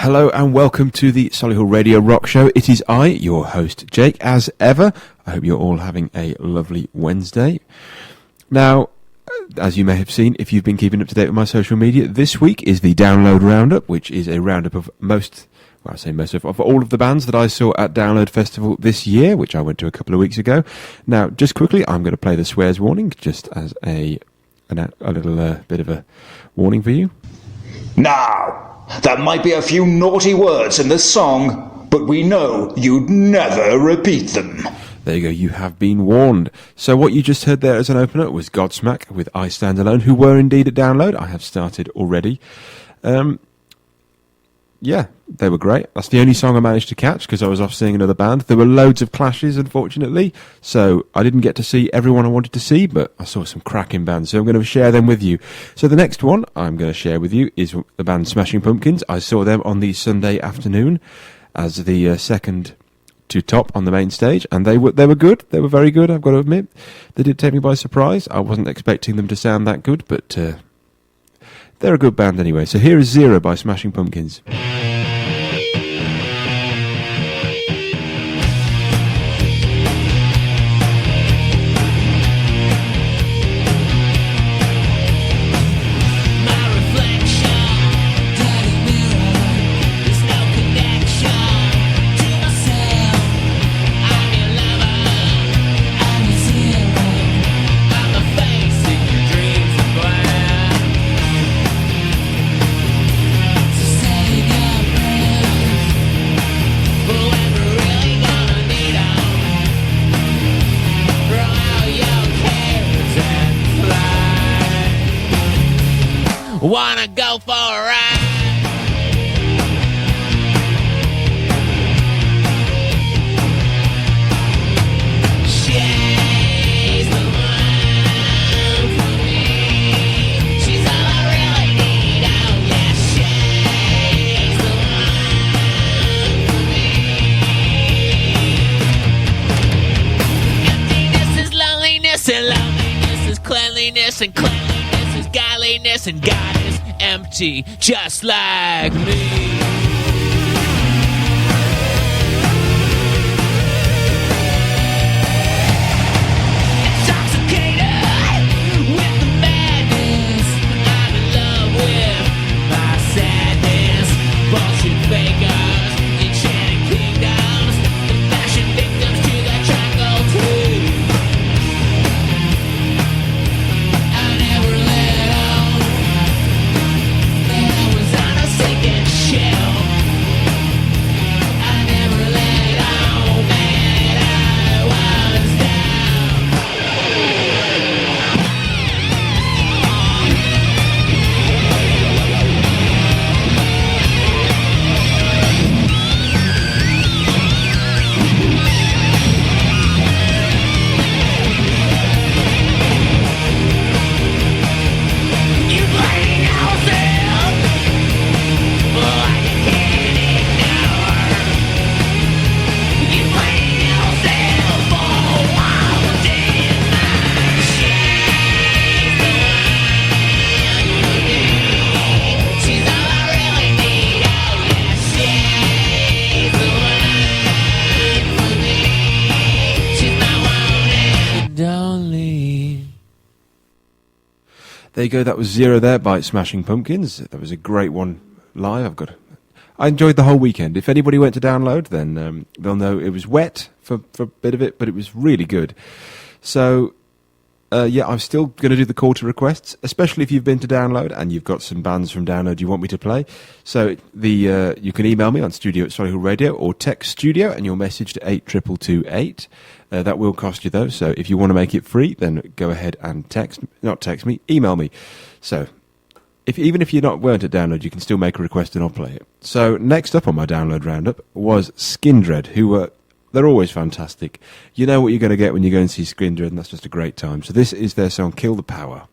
Hello and welcome to the Solihull Radio Rock Show. It is I, your host, Jake, as ever. I hope you're all having a lovely Wednesday. Now, as you may have seen, if you've been keeping up to date with my social media, this week is the Download Roundup, which is a roundup of of all of the bands that I saw at Download Festival this year, which I went to a couple of weeks ago. Now, just quickly, I'm going to play the swears warning, just as a little bit of a warning for you. Now, there might be a few naughty words in this song, but we know you'd never repeat them. There you go, you have been warned. So what you just heard there as an opener was Godsmack with I Stand Alone, who were indeed at Download. I have started already. Yeah, they were great. That's the only song I managed to catch because I was off seeing another band. There were loads of clashes, unfortunately, so I didn't get to see everyone I wanted to see, but I saw some cracking bands, so I'm going to share them with you. So the next one I'm going to share with you is the band Smashing Pumpkins. I saw them on the Sunday afternoon as the second to top on the main stage, and they were good. They were very good, I've got to admit. They did take me by surprise. I wasn't expecting them to sound that good, but they're a good band anyway. So here is Zero by Smashing Pumpkins. Wanna go for a ride? She's the one for me. She's all I really need. Oh yeah, she's the one for me. Emptiness is loneliness, and loneliness is cleanliness, and cleanliness is godliness, and God is empty, just like me. Intoxicated with the madness, I'm in love with my sadness. Bullshit fakers, enchanted kingdoms, the fashion victims to the jungle too. I never let on. I was on a sinking ship. I never let on, man, I was down. You blame yourself like you can't ignore. You blame yourself for what did my she's the one for me. She's all I really need. Oh yeah, she's the one for me. She's my one and only. There you go, that was Zero there by Smashing Pumpkins. That was a great one live. I enjoyed the whole weekend. If anybody went to Download, then they'll know it was wet for a bit of it, but it was really good. So, yeah, I'm still going to do the call to requests, especially if you've been to Download and you've got some bands from Download you want me to play. So you can email me on studio@Solihull Radio or text studio and your message to 82228. That will cost you though, so if you want to make it free, then go ahead and email me. So, even if you weren't at Download, you can still make a request and I'll play it. So, next up on my Download Roundup was Skindred, who they're always fantastic. You know what you're going to get when you go and see Skindred, and that's just a great time. So this is their song, Kill the Power.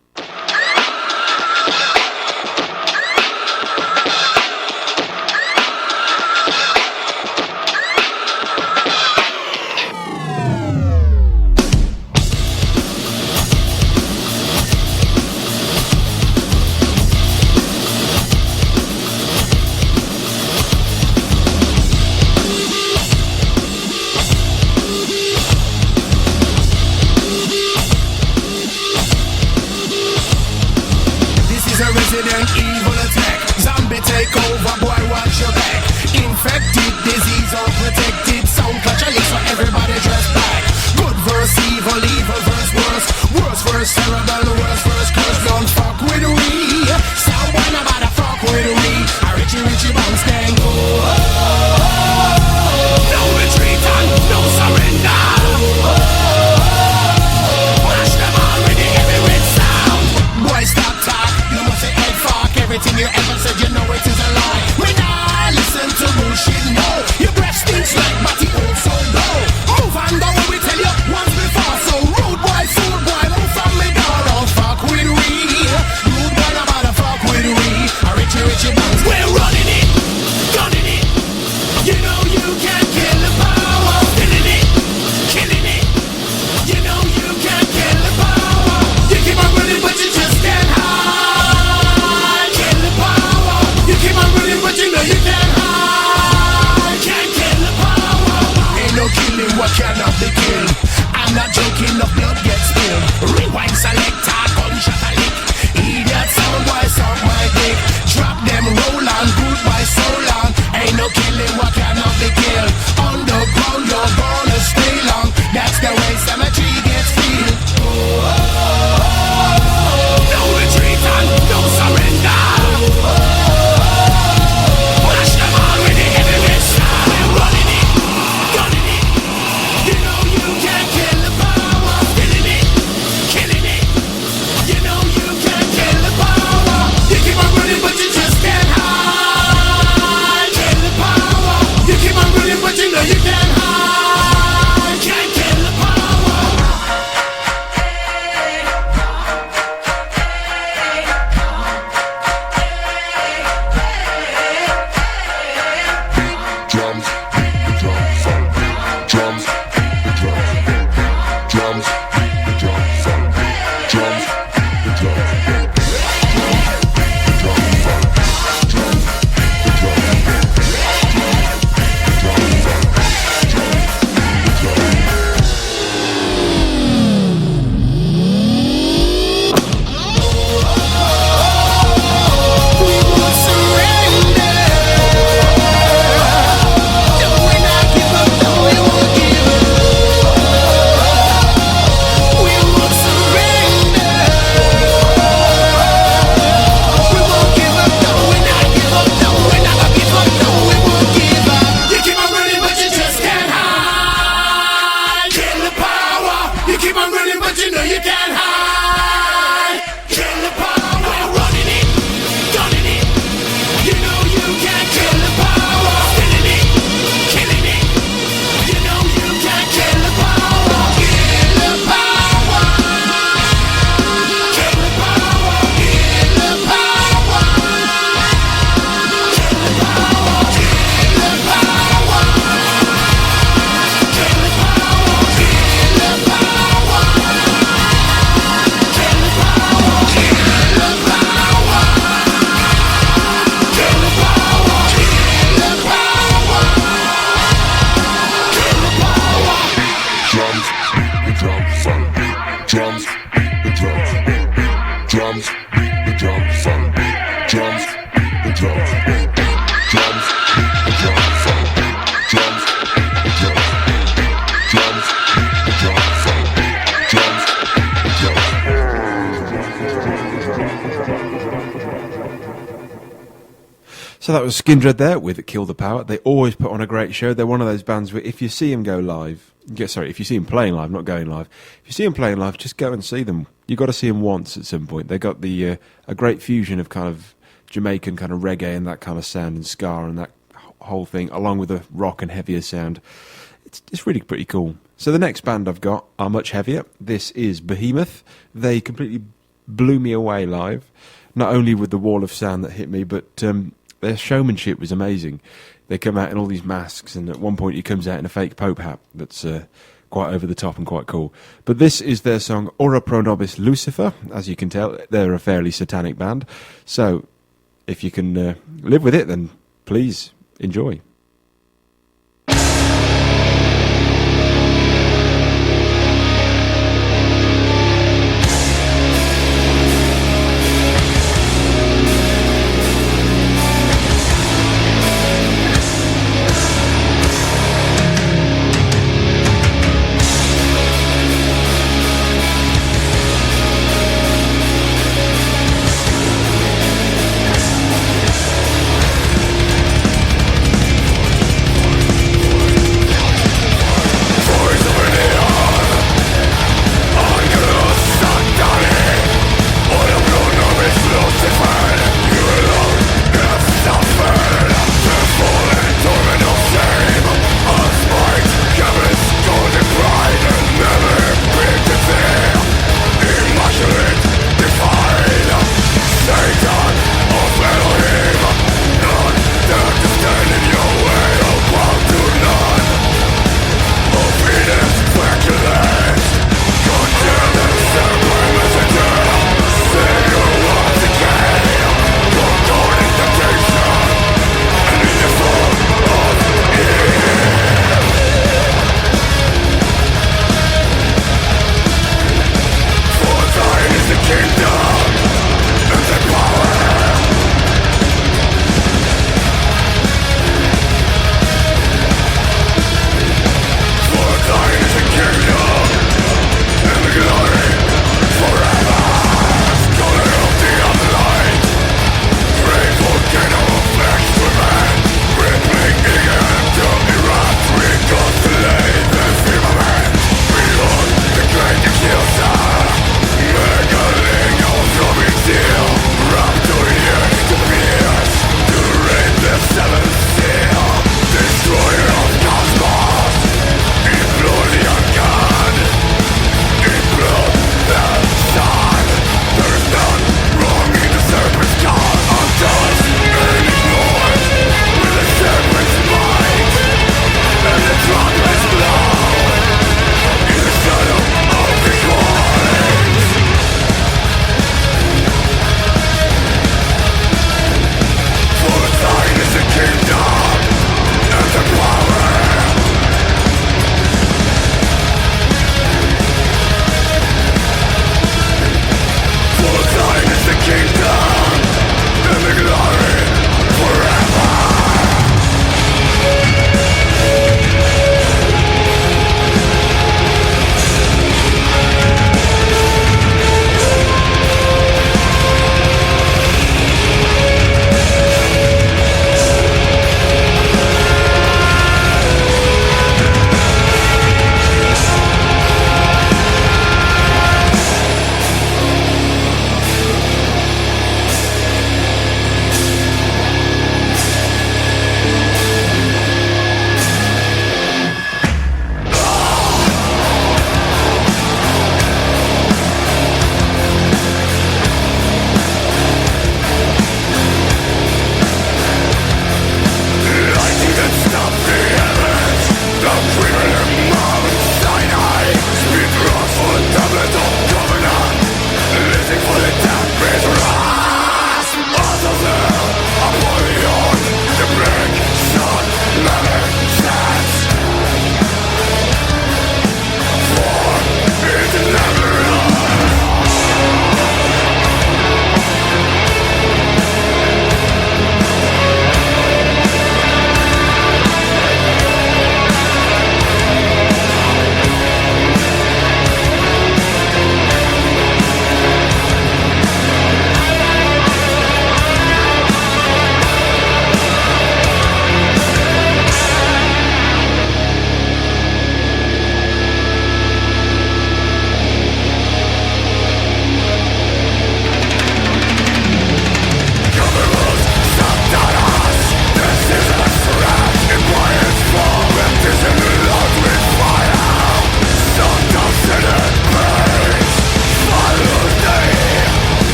So that was Skindred there with Kill the Power. They always put on a great show. They're one of those bands where if you see them go live, if you see them playing live, not going live, if you see them playing live, just go and see them. You've got to see them once at some point. They got the a great fusion of kind of Jamaican kind of reggae and that kind of sound and ska and that whole thing, along with a rock and heavier sound. It's really pretty cool. So the next band I've got are much heavier. This is Behemoth. They completely blew me away live, not only with the wall of sound that hit me, but their showmanship was amazing. They come out in all these masks, and at one point he comes out in a fake Pope hat that's quite over the top and quite cool. But this is their song Ora Pro Nobis Lucifer. As you can tell, they're a fairly satanic band. So if you can live with it, then please enjoy.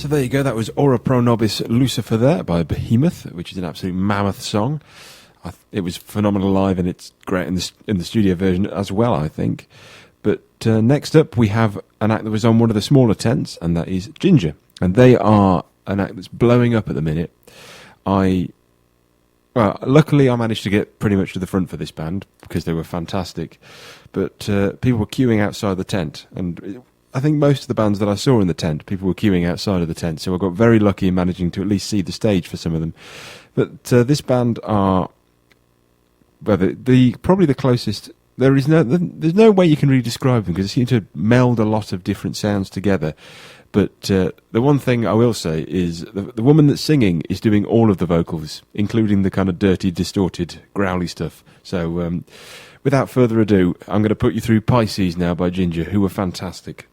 there you go. That was Ora Pro Nobis Lucifer there by Behemoth, which is an absolute mammoth song. It was phenomenal live, and it's great in the studio version as well, I think. But next up, we have an act that was on one of the smaller tents, and that is Ginger. And they are an act that's blowing up at the minute. Luckily I managed to get pretty much to the front for this band because they were fantastic. But people were queuing outside the tent, and I think most of the bands that I saw in the tent, people were queuing outside of the tent, so I got very lucky in managing to at least see the stage for some of them. But this band are probably the closest. There's no way you can really describe them because they seem to meld a lot of different sounds together. But the one thing I will say is the woman that's singing is doing all of the vocals, including the kind of dirty, distorted, growly stuff. So without further ado, I'm going to put you through Pisces now by Ginger, who were fantastic.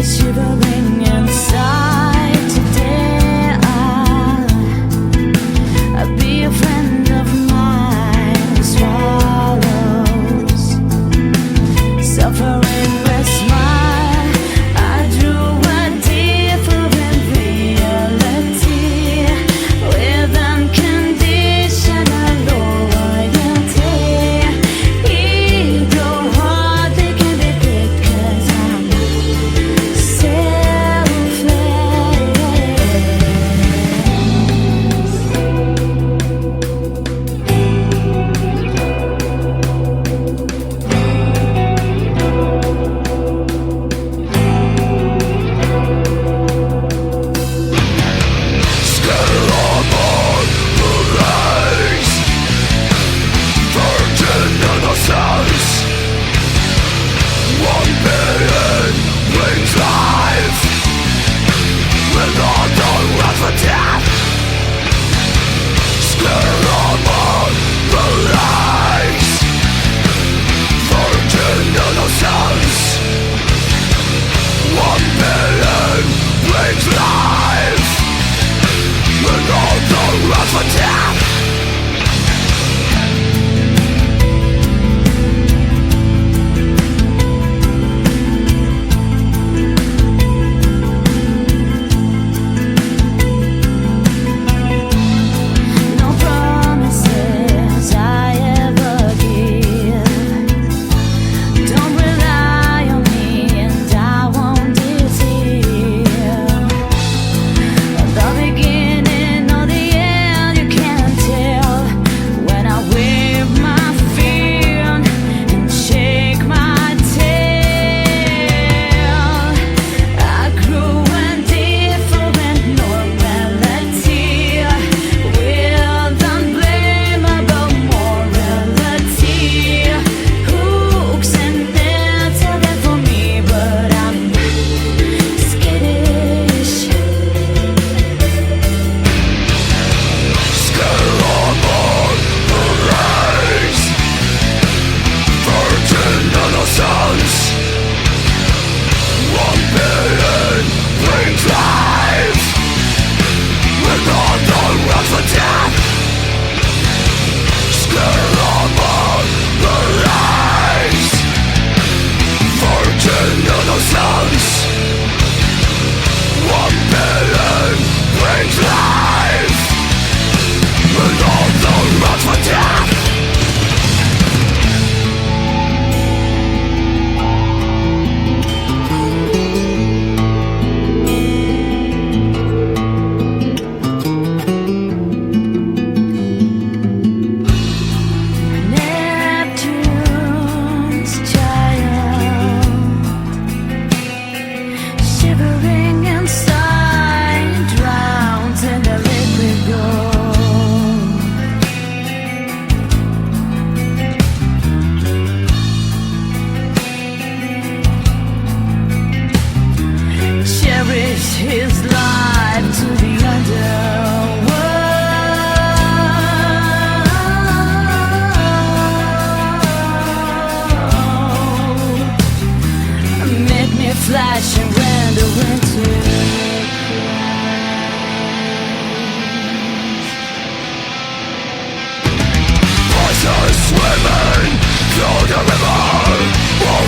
Shivering inside today,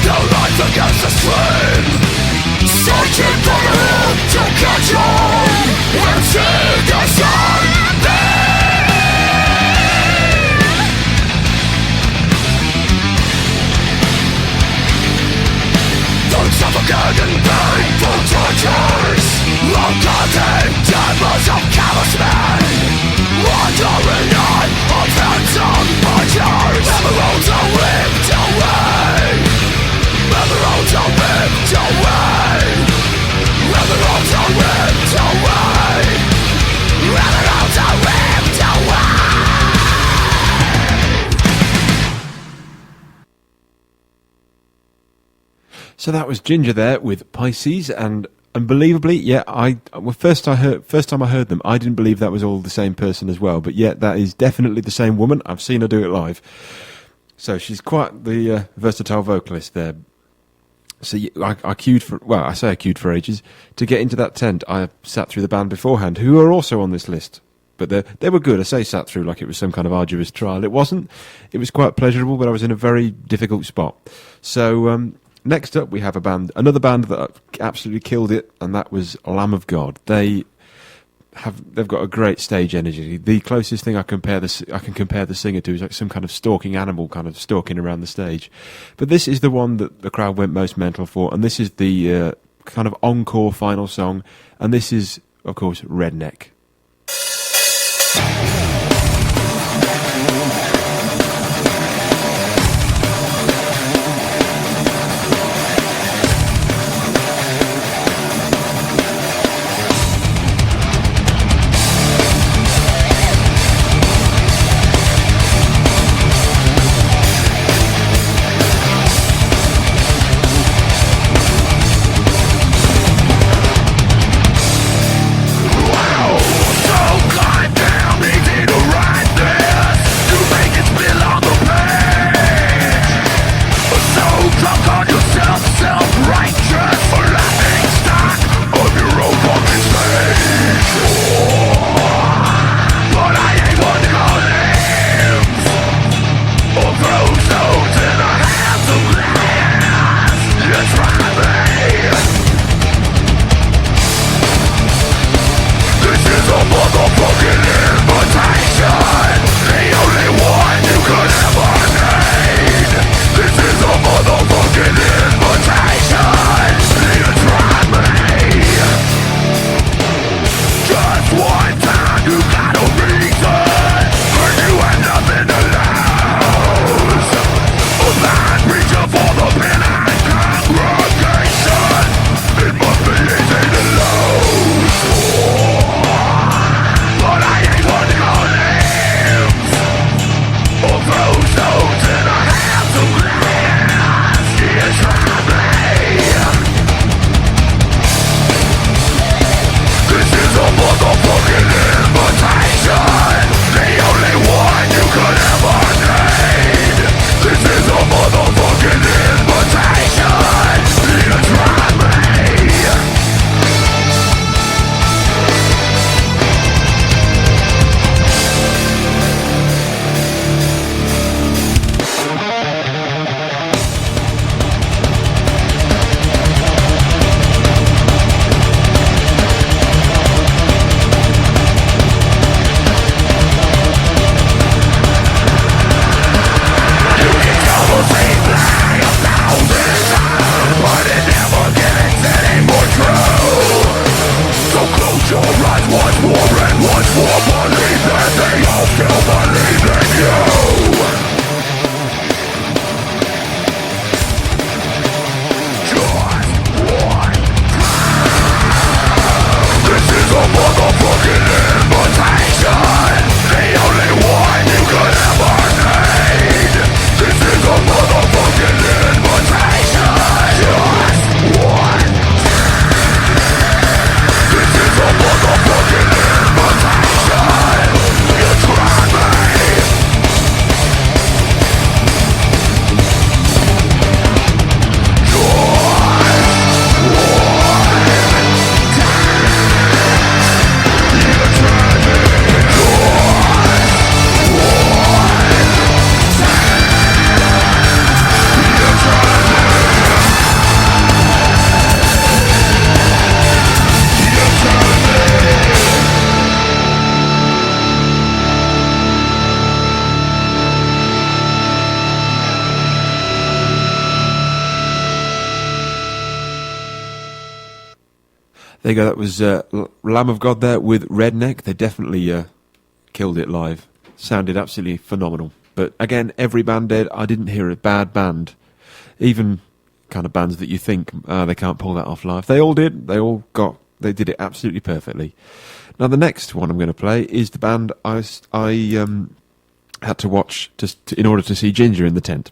their life against the stream, searching for the hope to catch on and see the sun those suffocating painful tortures, long-cutting tables of callous men, wandering on of handsome butchers. Never roads are ripped away, never roads are ripped away, never roads are ripped away, never roads are ripped away. So that was Ginger there with Pisces, and unbelievably, yeah, first time I heard them, I didn't believe that was all the same person as well. But yeah, that is definitely the same woman. I've seen her do it live. So she's quite the versatile vocalist there. So I queued for, well, I say I queued for ages to get into that tent. I sat through the band beforehand, who are also on this list. But they were good. I say sat through like it was some kind of arduous trial. It wasn't. It was quite pleasurable, but I was in a very difficult spot. So next up, we have another band that absolutely killed it, and that was Lamb of God. They've got a great stage energy. The closest thing I can compare the singer to is like some kind of stalking animal, kind of stalking around the stage. But this is the one that the crowd went most mental for, and this is the kind of encore final song, and this is, of course, Redneck. There you go. That was Lamb of God there with Redneck. They definitely killed it live. Sounded absolutely phenomenal. But again, every band did. I didn't hear a bad band. Even kind of bands that you think they can't pull that off live. They all did. They did it absolutely perfectly. Now the next one I'm going to play is the band I had to watch in order to see Ginger in the tent.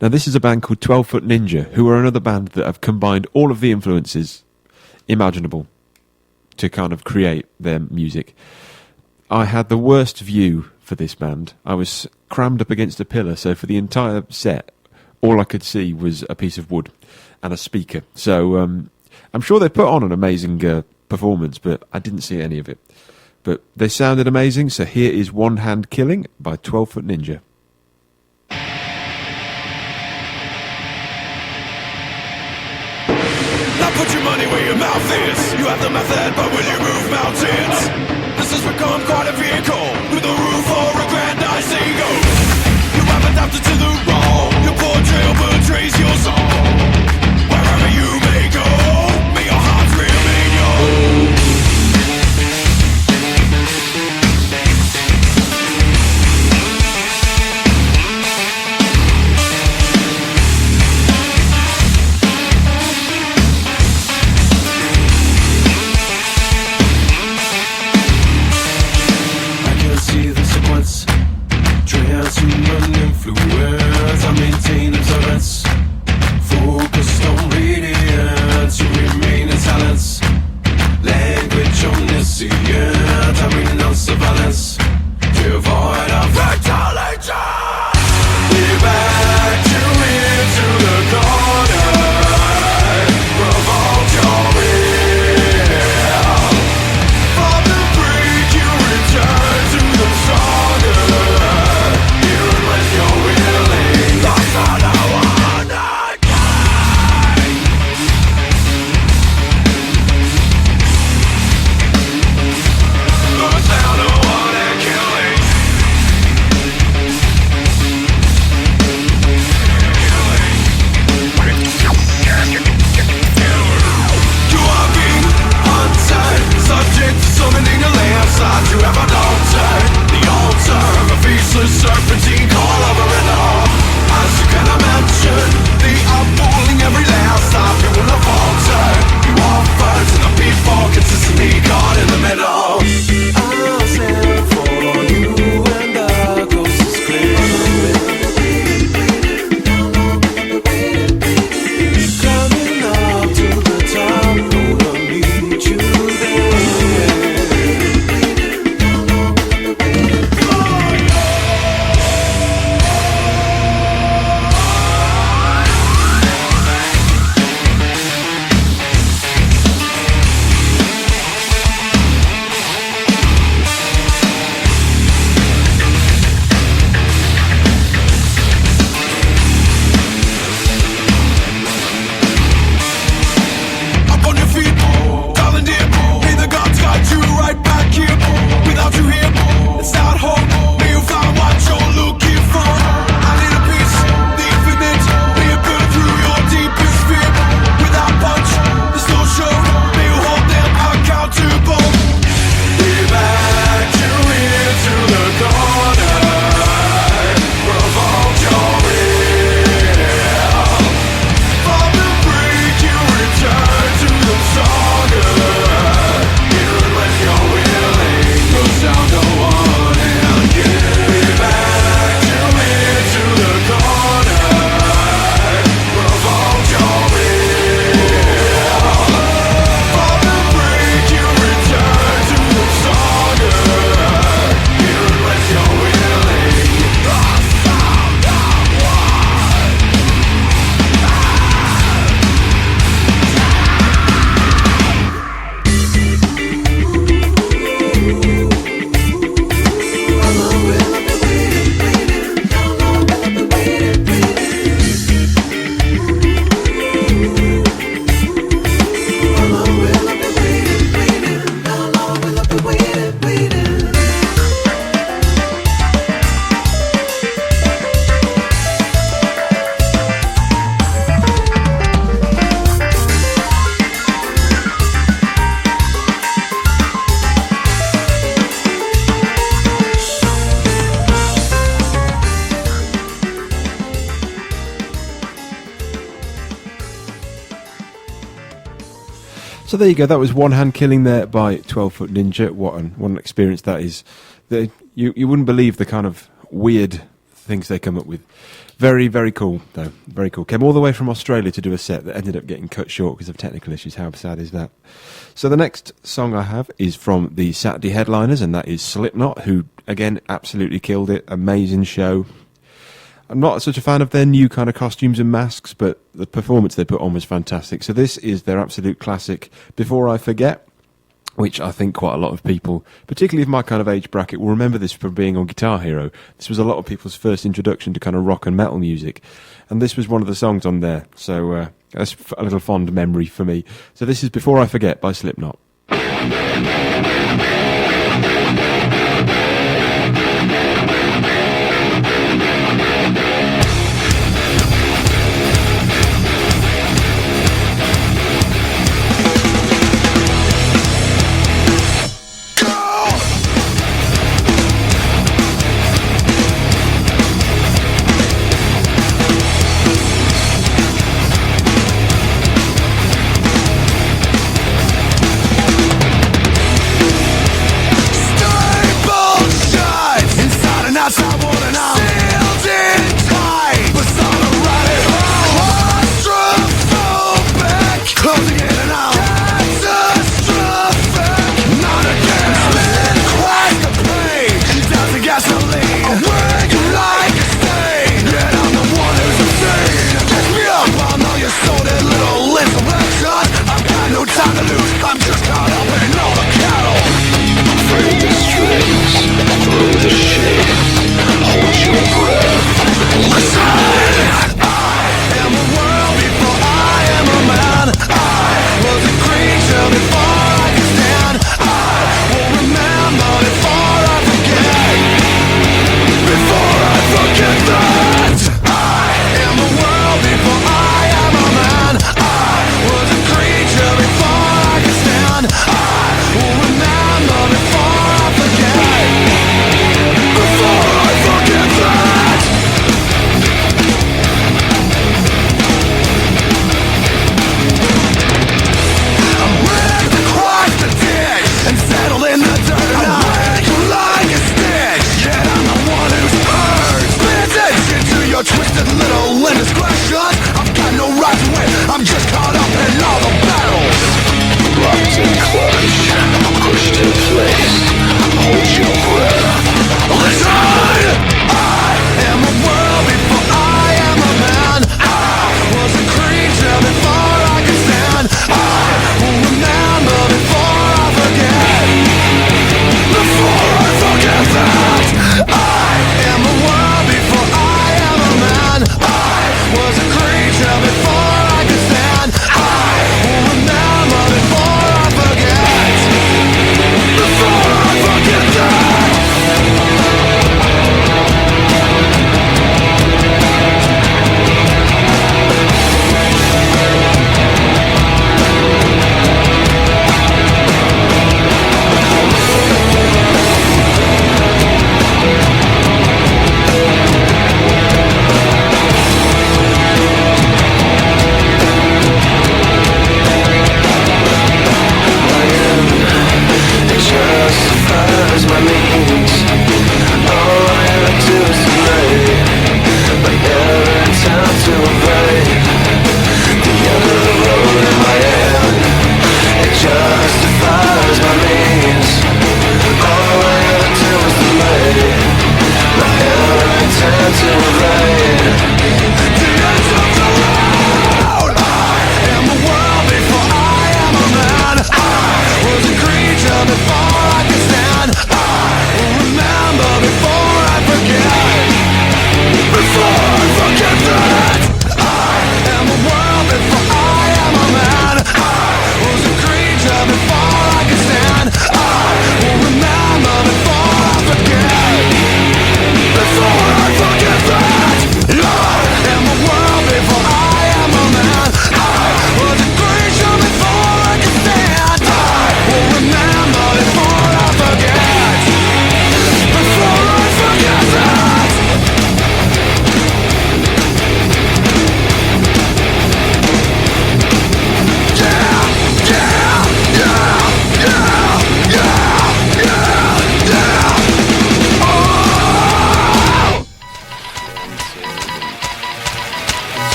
Now this is a band called 12 Foot Ninja, who are another band that have combined all of the influences imaginable to kind of create their music. I had the worst view for this band. I was crammed up against a pillar, so for the entire set, all I could see was a piece of wood and a speaker. So I'm sure they put on an amazing performance, but I didn't see any of it. But they sounded amazing, so here is One Hand Killing by 12 Foot Ninja. Now put your money where your mouth is. You have the method, but will you move mountains? This has become quite a vehicle with a roof or a grandizing ego. You have adapted to the role. Your portrayal betrays your soul. Wherever you may go, may your heart remain yours. So there you go. That was One Hand Killing there by 12 Foot Ninja. What an experience that is. You wouldn't believe the kind of weird things they come up with. Very, very cool, though. Very cool. Came all the way from Australia to do a set that ended up getting cut short because of technical issues. How sad is that? So the next song I have is from the Saturday headliners, and that is Slipknot, who, again, absolutely killed it. Amazing show. I'm not such a fan of their new kind of costumes and masks, but the performance they put on was fantastic. So this is their absolute classic, Before I Forget, which I think quite a lot of people, particularly of my kind of age bracket, will remember this from being on Guitar Hero. This was a lot of people's first introduction to kind of rock and metal music, and this was one of the songs on there, so that's a little fond memory for me. So this is Before I Forget by Slipknot. Go!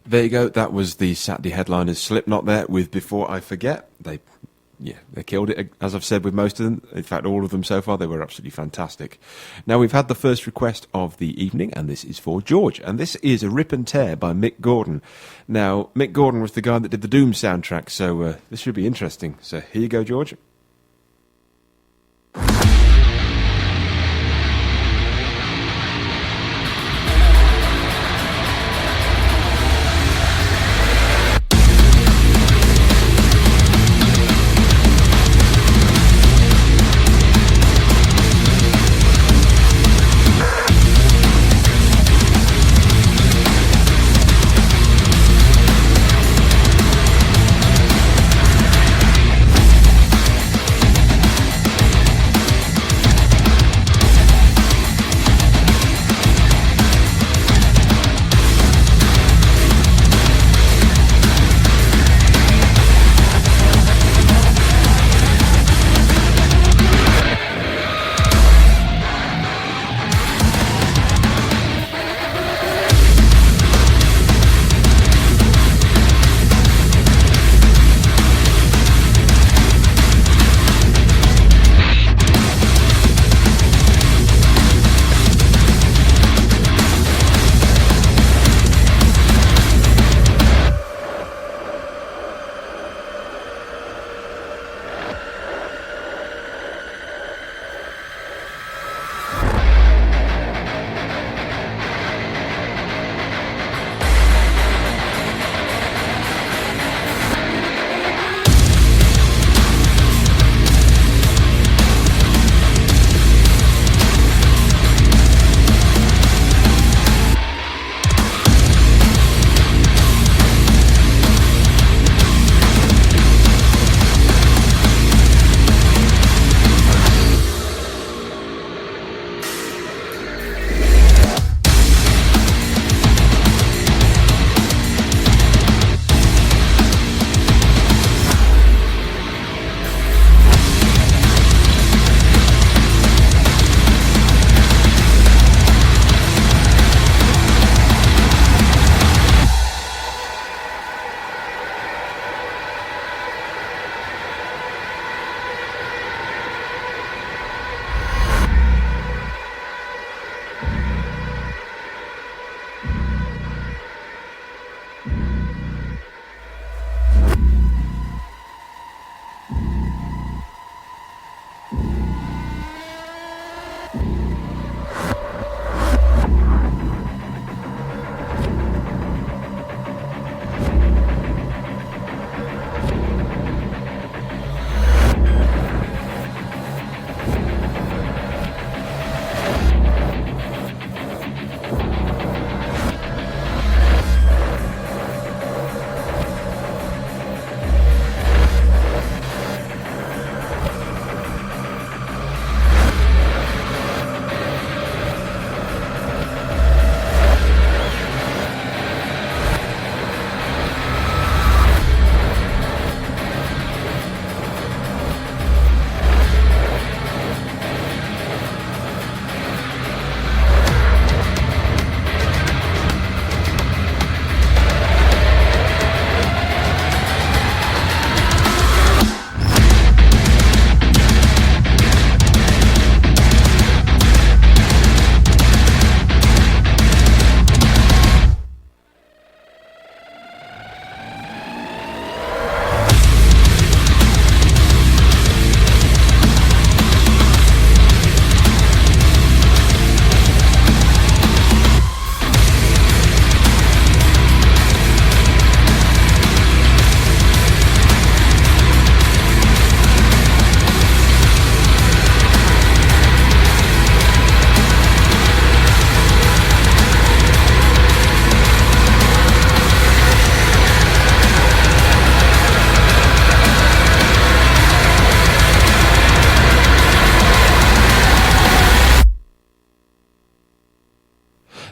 There you go. That was the Saturday headliners, Slipknot, there with Before I Forget. They killed it, as I've said, with most of them. In fact, all of them so far, they were absolutely fantastic. Now, we've had the first request of the evening, and this is for George. And this is a Rip and Tear by Mick Gordon. Now, Mick Gordon was the guy that did the Doom soundtrack, so this should be interesting. So here you go, George.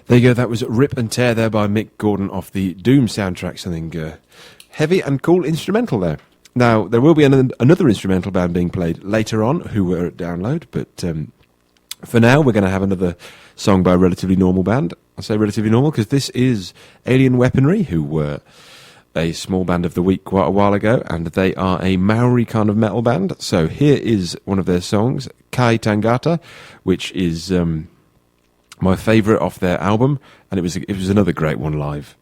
There you go, that was Rip and Tear there by Mick Gordon off the Doom soundtrack. Something heavy and cool instrumental there. Now, there will be another instrumental band being played later on who were at Download, but for now we're going to have another song by a relatively normal band. I say relatively normal because this is Alien Weaponry, who were a small band of the week quite a while ago, and they are a Maori kind of metal band. So here is one of their songs, Kai Tangata, which is my favourite off their album, and it was another great one live.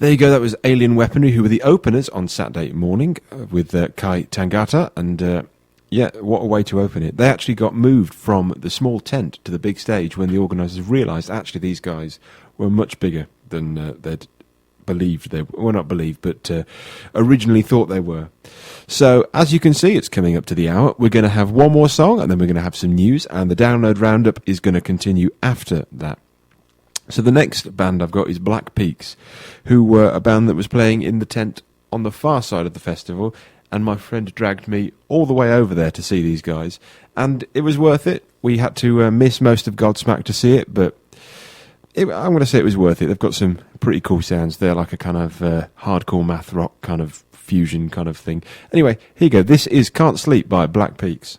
There you go, that was Alien Weaponry, who were the openers on Saturday morning with Kai Tangata, and yeah, what a way to open it. They actually got moved from the small tent to the big stage when the organisers realised actually these guys were much bigger than they'd believed they were. Well, not believed, but originally thought they were. So, as you can see, it's coming up to the hour. We're going to have one more song, and then we're going to have some news, and the download roundup is going to continue after that. So the next band I've got is Black Peaks, who were a band that was playing in the tent on the far side of the festival, and my friend dragged me all the way over there to see these guys, and it was worth it. We had to miss most of Godsmack to see it, but I'm going to say it was worth it. They've got some pretty cool sounds. They're like a kind of hardcore math rock kind of fusion kind of thing. Anyway, here you go. This is Can't Sleep by Black Peaks.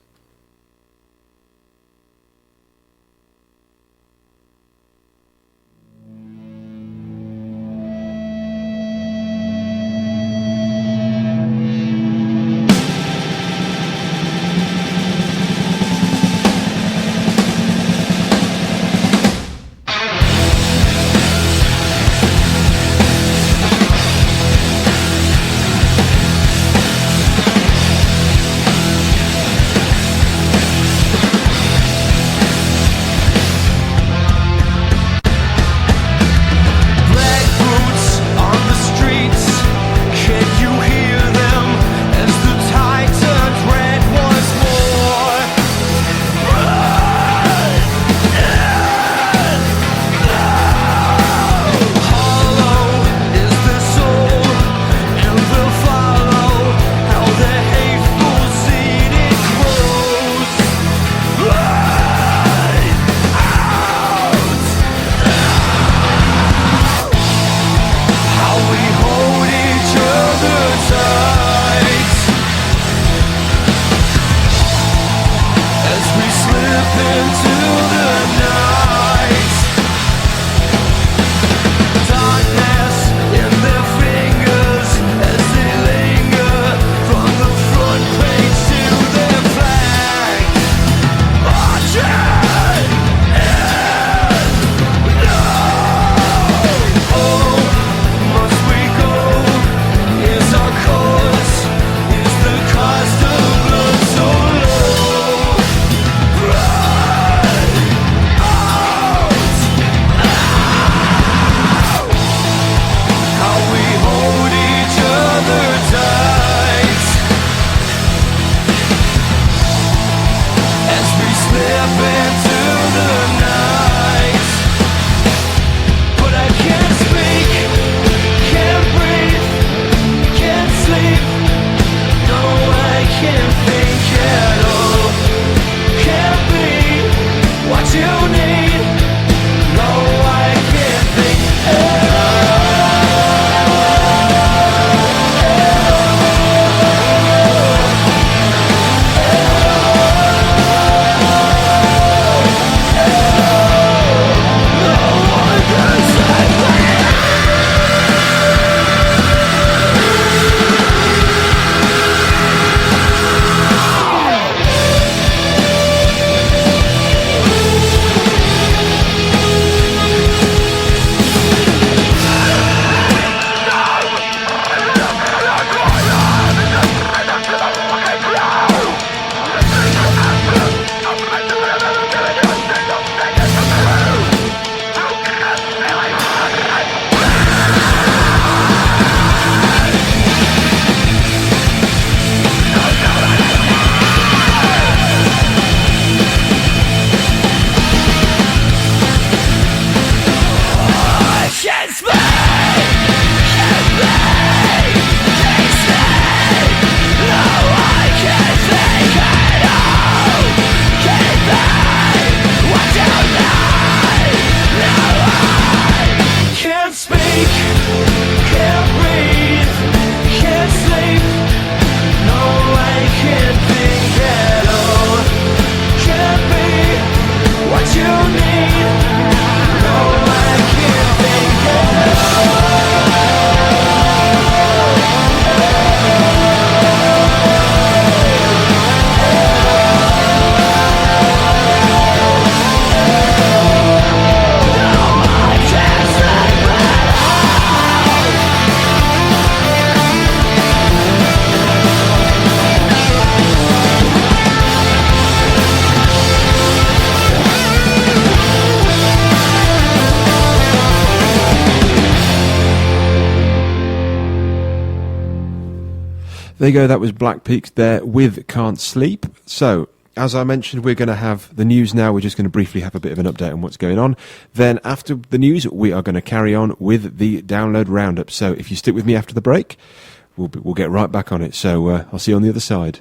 There you go, that was Black Peaks there with Can't Sleep. So, as I mentioned, we're going to have the news now. We're just going to briefly have a bit of an update on what's going on. Then, after the news, we are going to carry on with the download roundup. So, if you stick with me after the break, we'll get right back on it. So, I'll see you on the other side.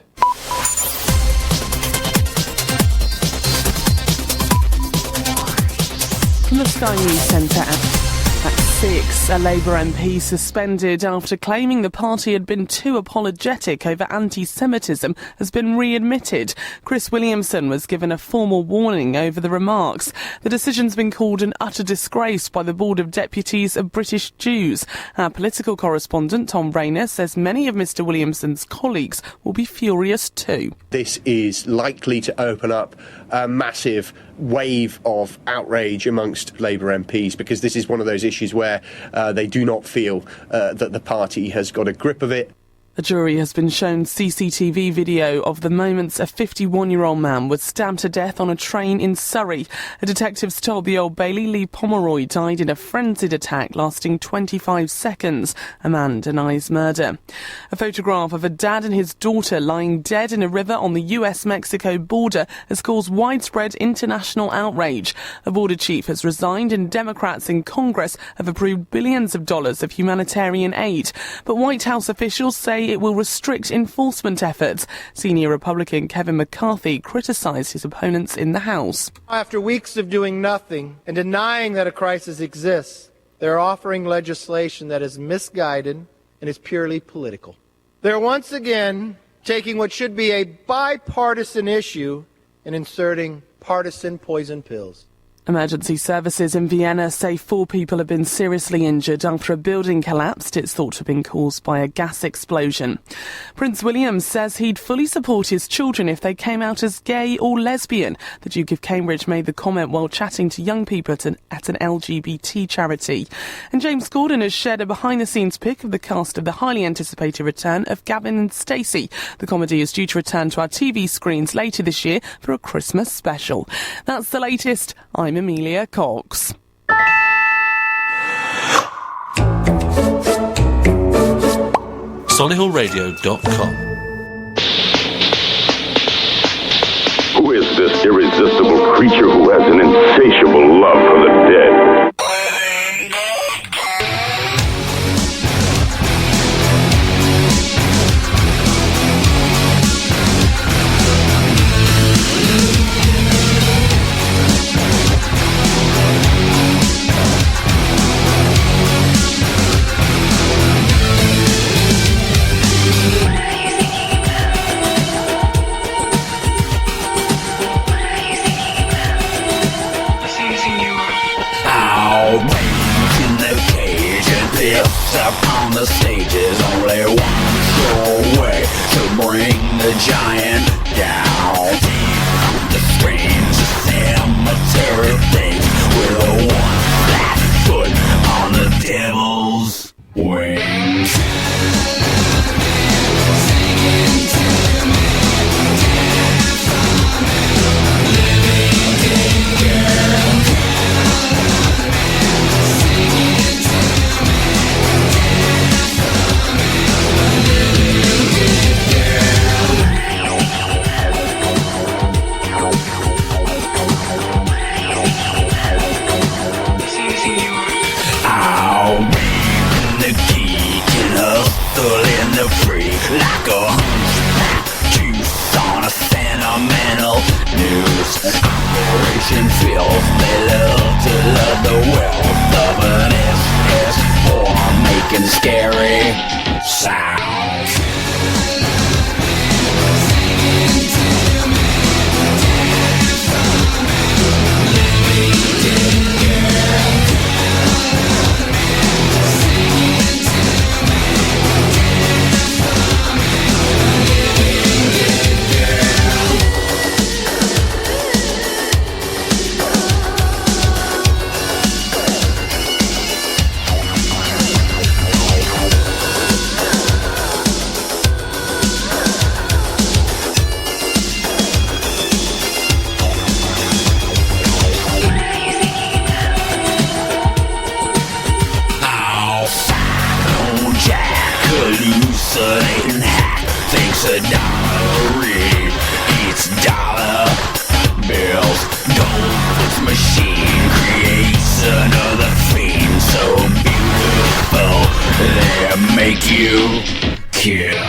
From the Sky News Centre at 6, a Labour MP suspended after claiming the party had been too apologetic over anti-Semitism has been readmitted. Chris Williamson was given a formal warning over the remarks. The decision's been called an utter disgrace by the Board of Deputies of British Jews. Our political correspondent Tom Rayner says many of Mr Williamson's colleagues will be furious too. This is likely to open up a massive wave of outrage amongst Labour MPs, because this is one of those issues where they do not feel that the party has got a grip of it. A jury has been shown CCTV video of the moments a 51-year-old man was stabbed to death on a train in Surrey. A detectives told the Old Bailey Lee Pomeroy died in a frenzied attack lasting 25 seconds. A man denies murder. A photograph of a dad and his daughter lying dead in a river on the US-Mexico border has caused widespread international outrage. A border chief has resigned and Democrats in Congress have approved billions of dollars of humanitarian aid. But White House officials say it will restrict enforcement efforts. Senior Republican Kevin McCarthy criticised his opponents in the House. After weeks of doing nothing and denying that a crisis exists, they're offering legislation that is misguided and is purely political. They're once again taking what should be a bipartisan issue and inserting partisan poison pills. Emergency services in Vienna say 4 people have been seriously injured after a building collapsed. It's thought to have been caused by a gas explosion. Prince William says he'd fully support his children if they came out as gay or lesbian. The Duke of Cambridge made the comment while chatting to young people at an LGBT charity. And James Corden has shared a behind-the-scenes pic of the cast of the highly anticipated return of Gavin and Stacey. The comedy is due to return to our TV screens later this year for a Christmas special. That's the latest. I'm Amelia Cox. Solihullradio.com. Who is this irresistible creature who has an insatiable love for the dead? Up on the stage is only one sure way to bring the giant down. The strange cemetery things with a one flat foot on the devil's wings. Like a hunchback juice on a sentimental news. Operation Filth, they love to love the wealth of an SS form making scary sounds. a diary. It's dollar bills. Gold's machine creates another fiend so beautiful they make you kill.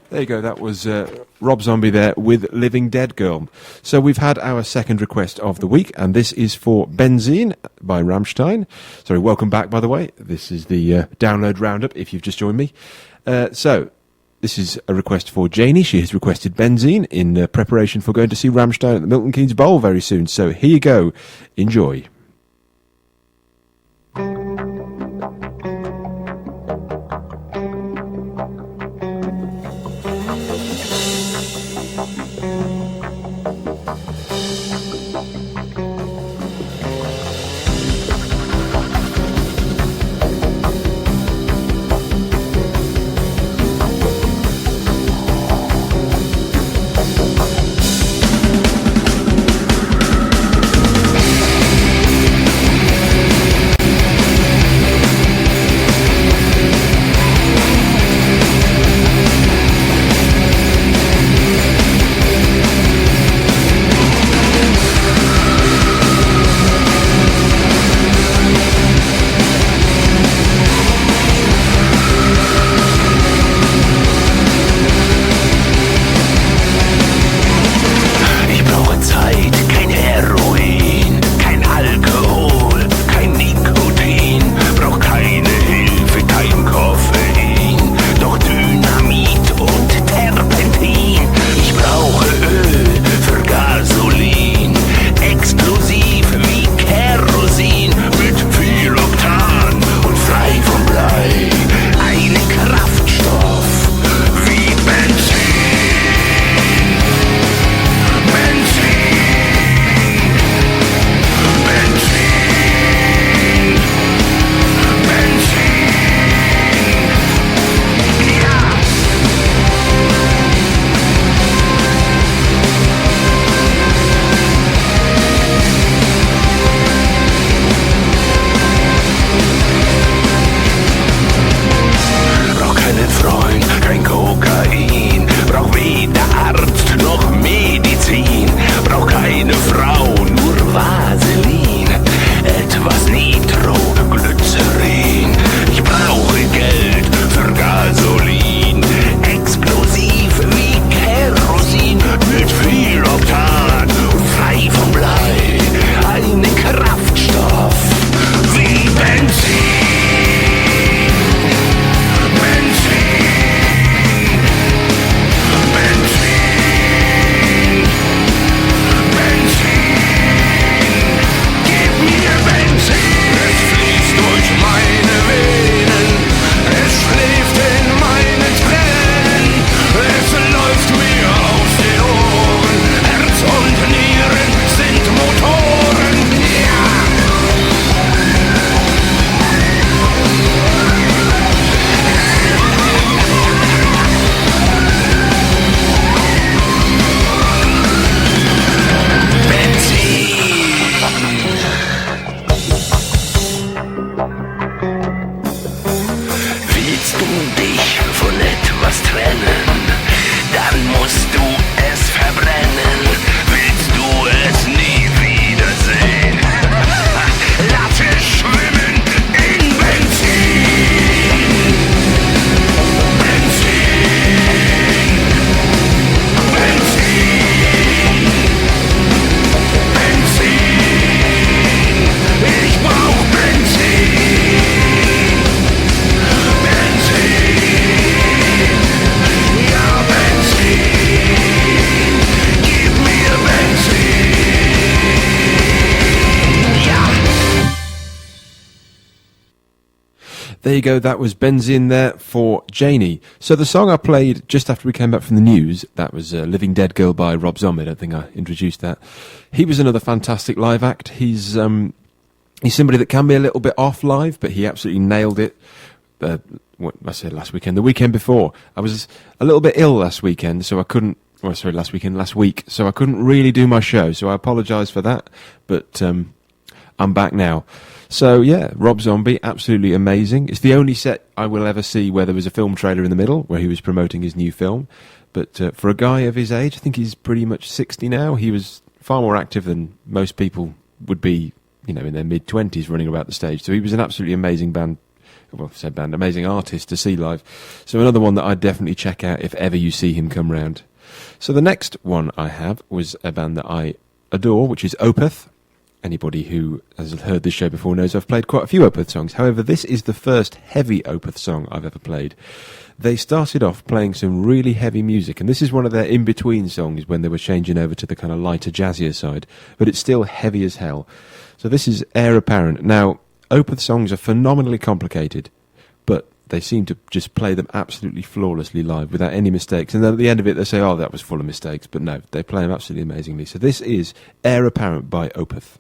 There you go, that was Rob Zombie there with Living Dead Girl. So we've had our second request of the week, and this is for Benzene by Rammstein. Sorry, welcome back, by the way. This is the download roundup, if you've just joined me. So, this is a request for Janie. She has requested Benzene in preparation for going to see Rammstein at the Milton Keynes Bowl very soon. So here you go. Enjoy. We'll There you go, that was Benzene there for Janie. So the song I played just after we came back from the news, that was Living Dead Girl by Rob Zombie. I don't think I introduced that. He was another fantastic live act. He's somebody that can be a little bit off live, but he absolutely nailed it. What I said last weekend, the weekend before. I was a little bit ill last weekend, so I couldn't, last week, so I couldn't really do my show, so I apologise for that, but I'm back now. So yeah, Rob Zombie, absolutely amazing. It's the only set I will ever see where there was a film trailer in the middle, where he was promoting his new film. But for a guy of his age, I think he's pretty much 60 now, he was far more active than most people would be, in their mid-20s running about the stage. So he was an absolutely amazing amazing artist to see live. So another one that I'd definitely check out if ever you see him come round. So the next one I have was a band that I adore, which is Opeth. Anybody who has heard this show before knows I've played quite a few Opeth songs. However, this is the first heavy Opeth song I've ever played. They started off playing some really heavy music, and this is one of their in-between songs when they were changing over to the kind of lighter, jazzier side, but it's still heavy as hell. So this is Heir Apparent. Now, Opeth songs are phenomenally complicated, but they seem to just play them absolutely flawlessly live without any mistakes. And then at the end of it, they say, oh, that was full of mistakes. But no, they play them absolutely amazingly. So this is Heir Apparent by Opeth.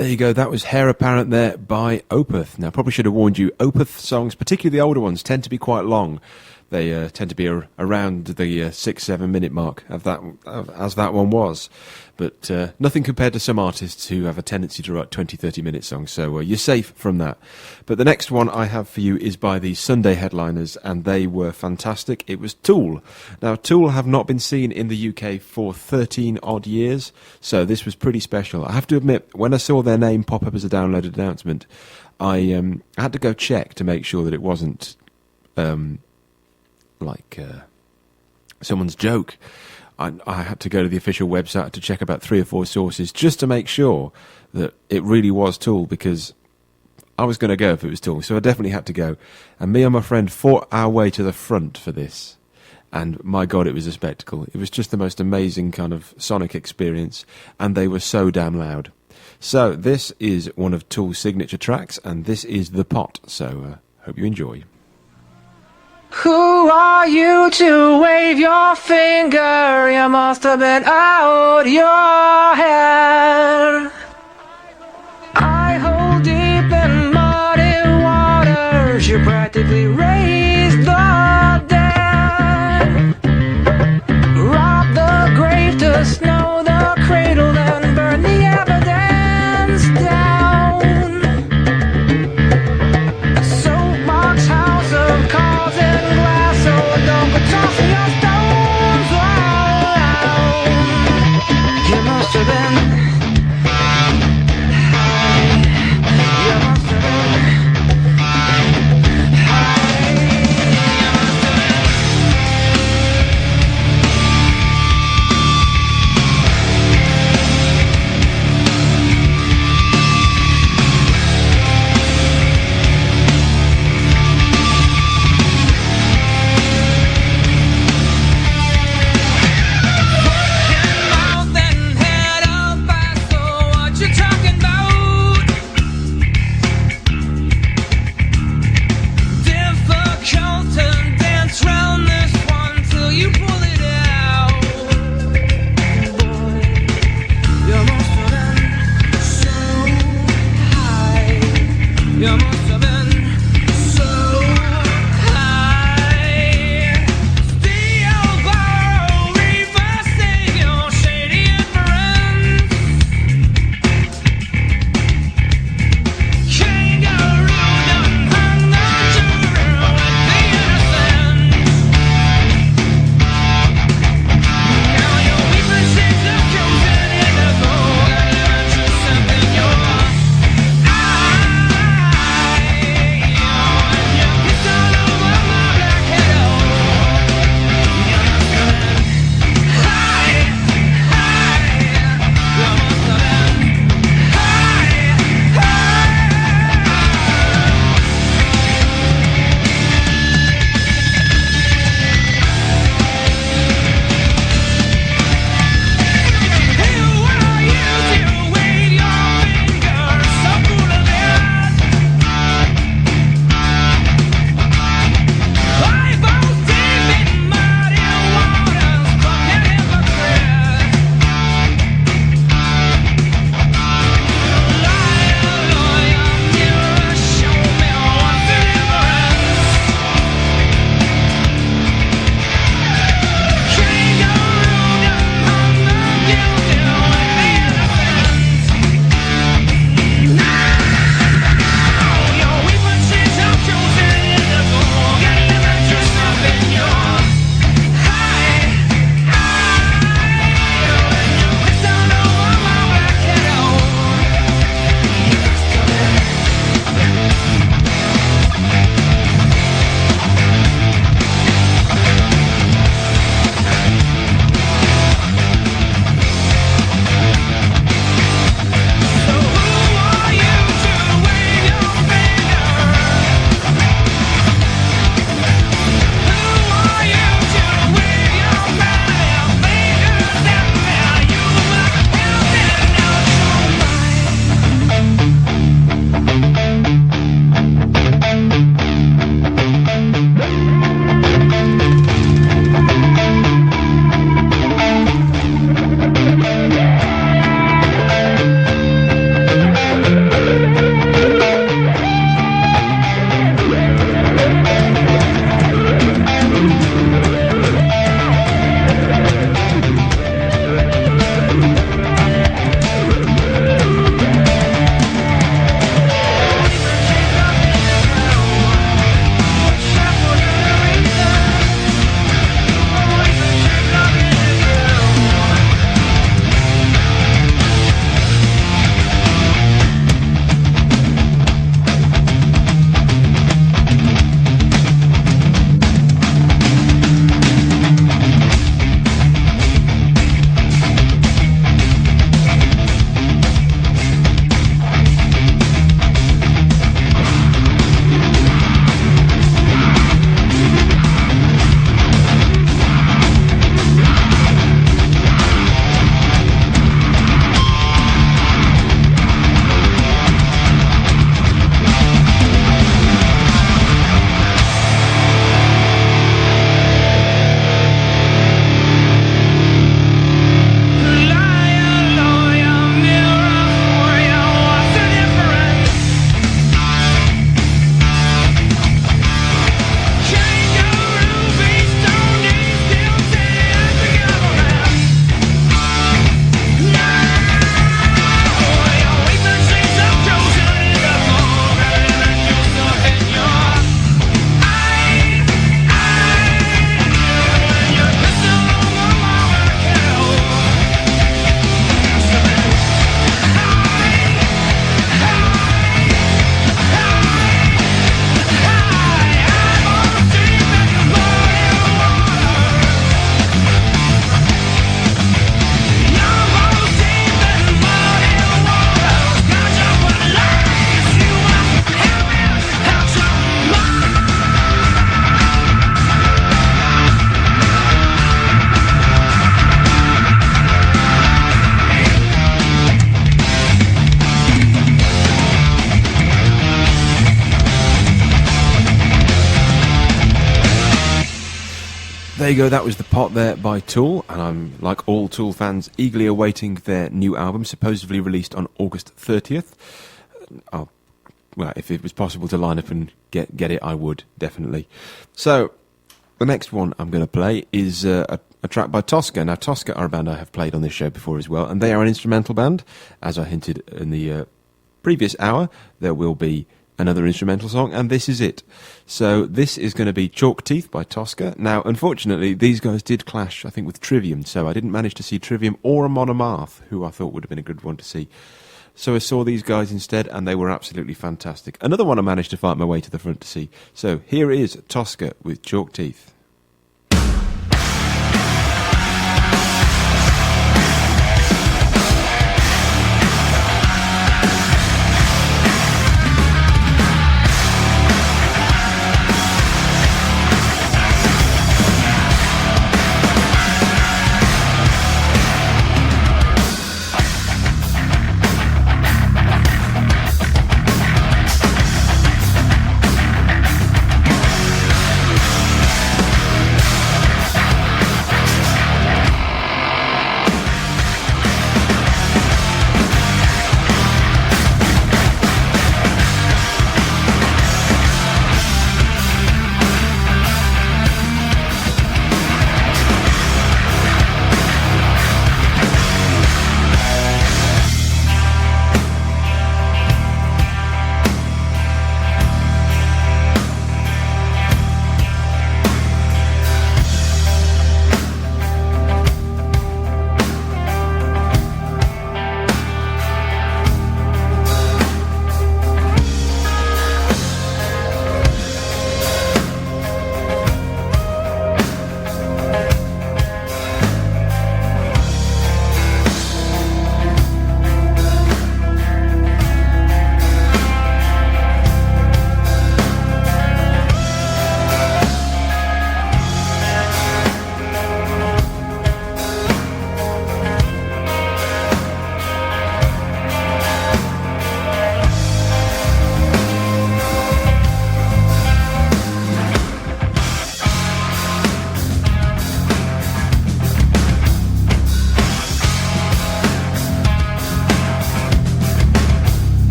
There you go, that was Hair Apparent there by Opeth. Now, probably should have warned you, Opeth songs, particularly the older ones, tend to be quite long. They tend to be around the 6-7 minute mark, as that one was. But nothing compared to some artists who have a tendency to write 20-30 minute songs, so you're safe from that. But the next one I have for you is by the Sunday Headliners, and they were fantastic. It was Tool. Now, Tool have not been seen in the UK for 13 odd years, so this was pretty special. I have to admit, when I saw their name pop up as a downloaded announcement, I had to go check to make sure that it wasn't someone's joke. I had to go to the official website to check about 3 or 4 sources just to make sure that it really was Tool, because I was going to go if it was Tool, so I definitely had to go. And me and my friend fought our way to the front for this, and my God, it was a spectacle. It was just the most amazing kind of sonic experience, and they were so damn loud. So this is one of Tool's signature tracks, and this is The Pot, so hope you enjoy. Who are you to wave your finger? You must have been out your head. I hold deep in muddy waters. You practically raised the dead. Rob the grave to snow the cradle and burn the evidence down. A soapbox house of cause and glass, so don't go tossing your stones around. You must have been high. You must have been high. There you go, that was The Pot there by Tool, and I'm, like all Tool fans, eagerly awaiting their new album, supposedly released on August 30th. Well, if it was possible to line up and get it, I would, definitely. So, the next one I'm going to play is a track by Tosca. Now, Tosca are a band I have played on this show before as well, and they are an instrumental band. As I hinted in the previous hour, there will be another instrumental song, and this is it. So this is going to be Chalk Teeth by Tosca. Now, unfortunately, these guys did clash, I think, with Trivium, so I didn't manage to see Trivium or Amon Amarth, who I thought would have been a good one to see. So I saw these guys instead, and they were absolutely fantastic. Another one I managed to fight my way to the front to see. So here is Tosca with Chalk Teeth. Thank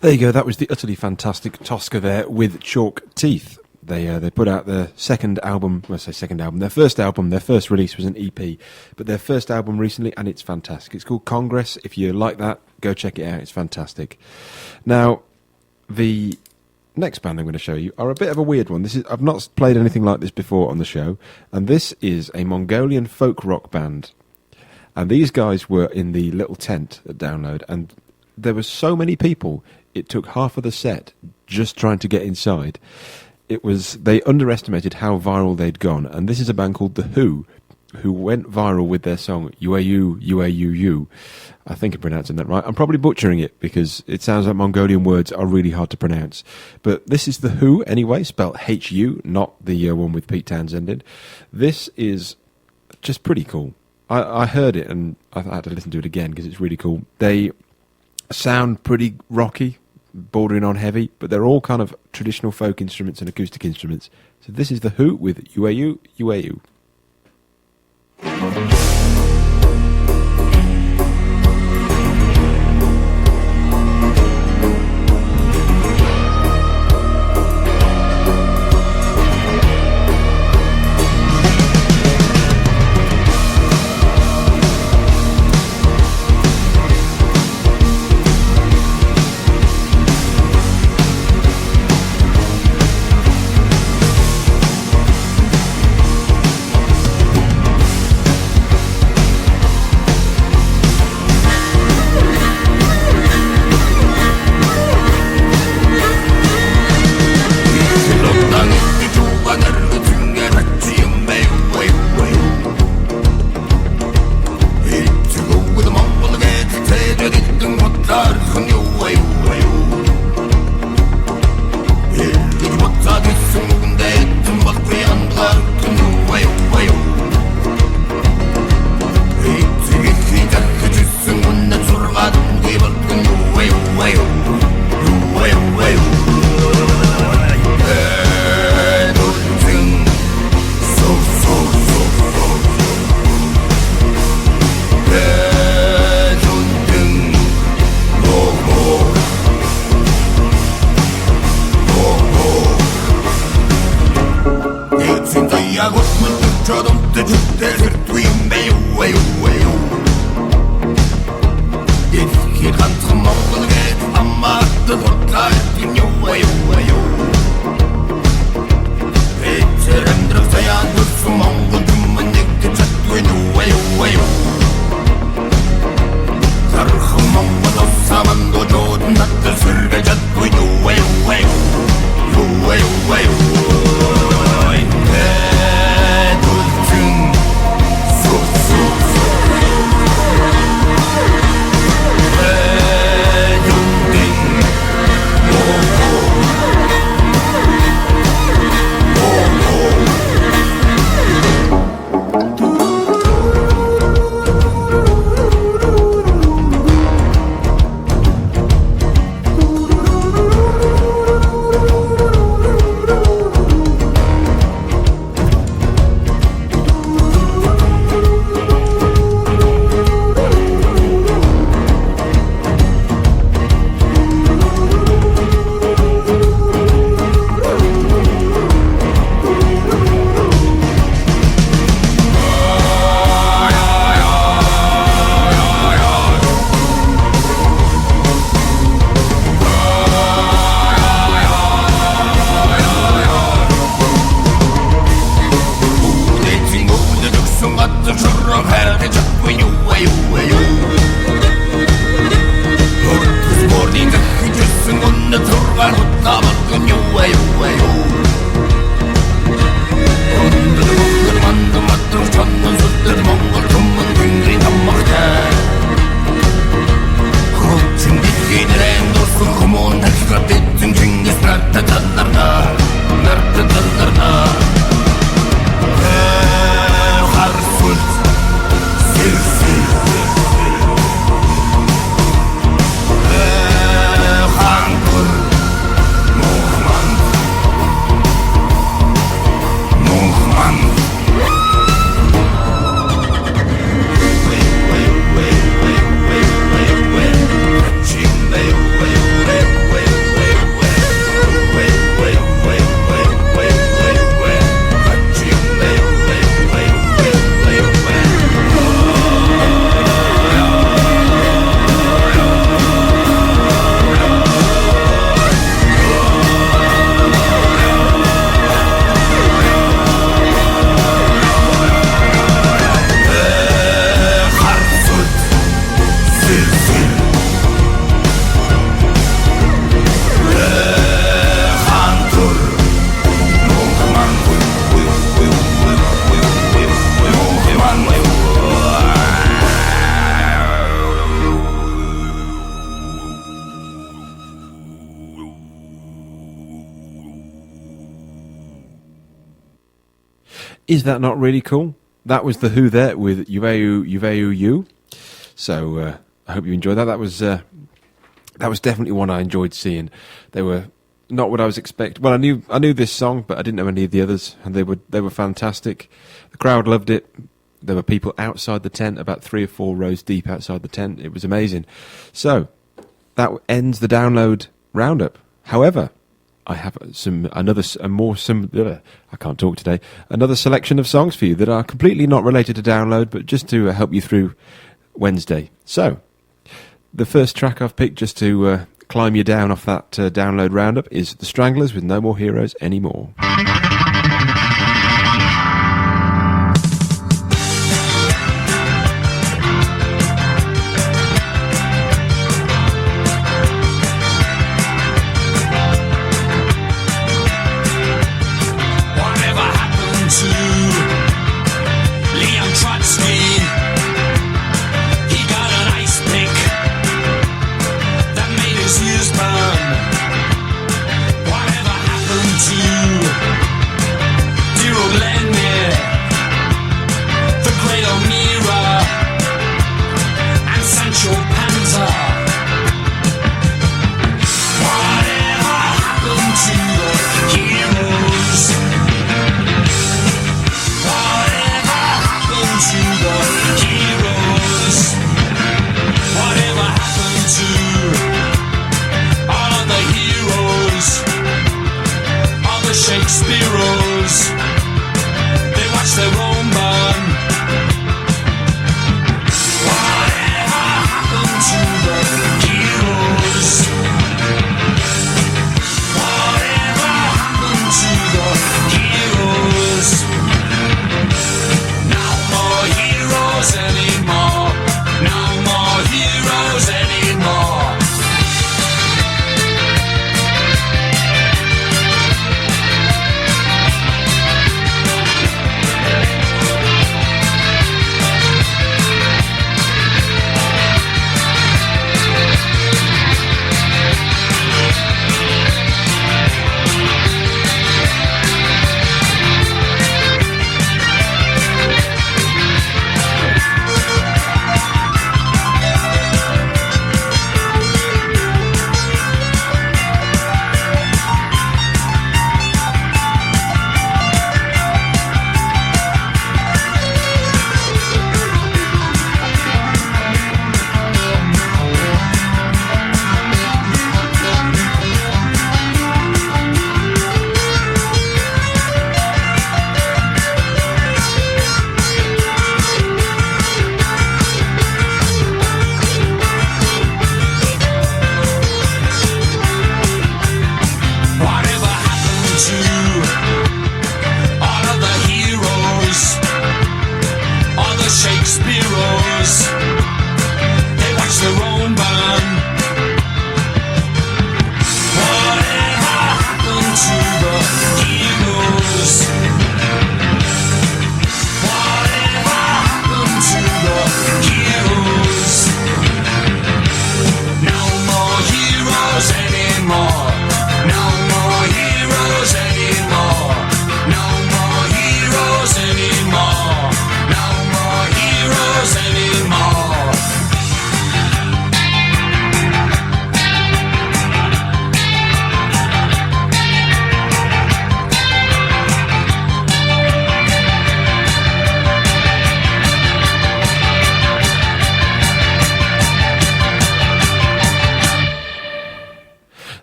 There you go. That was the utterly fantastic Tosca there with Chalk Teeth. They put out their second album. Well, I say second album. Their first album, their first release was an EP, but their first album recently, and it's fantastic. It's called Congress. If you like that, go check it out. It's fantastic. Now, the next band I'm going to show you are a bit of a weird one. I've not played anything like this before on the show, and this is a Mongolian folk rock band. And these guys were in the little tent at Download, and there were so many people, it took half of the set just trying to get inside. They underestimated how viral they'd gone, and this is a band called The Who went viral with their song UAU, UAUU. I think I'm pronouncing that right. I'm probably butchering it because it sounds like Mongolian words are really hard to pronounce. But this is The Who anyway, spelled H-U, not the one with Pete Townsend in. This is just pretty cool. I heard it and I had to listen to it again because it's really cool. They sound pretty rocky, bordering on heavy, but they're all kind of traditional folk instruments and acoustic instruments. So this is The Who with UAU, UAU. Is that not really cool? That was The Who there with Uveu You. So I hope you enjoyed that. That was definitely one I enjoyed seeing. They were not what I was expecting. Well, I knew this song, but I didn't know any of the others, and they were fantastic. The crowd loved it. There were people outside the tent, about 3 or 4 rows deep outside the tent. It was amazing. So that ends the download roundup. However, I have another selection of songs for you that are completely not related to download, but just to help you through Wednesday. So, the first track I've picked just to climb you down off that download roundup is The Stranglers with No More Heroes Anymore.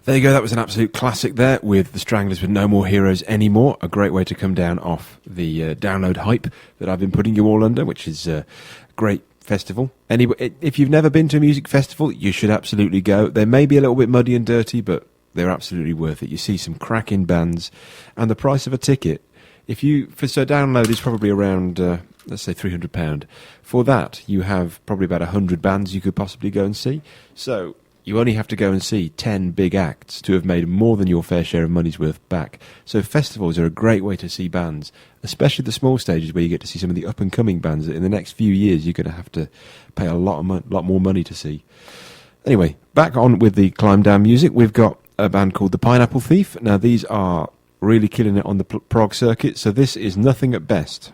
There you go, that was an absolute classic there with The Stranglers with No More Heroes Anymore. A great way to come down off the download hype that I've been putting you all under, which is a great festival. Anyway, if you've never been to a music festival, you should absolutely go. They may be a little bit muddy and dirty, but they're absolutely worth it. You see some cracking bands, and the price of a ticket, download is probably around, let's say £300. For that, you have probably about 100 bands you could possibly go and see. So you only have to go and see 10 big acts to have made more than your fair share of money's worth back. So festivals are a great way to see bands, especially the small stages where you get to see some of the up-and-coming bands that in the next few years you're going to have to pay a lot more money to see. Anyway, back on with the climb down music. We've got a band called The Pineapple Thief. Now, these are really killing it on the prog circuit. So this is Nothing at Best.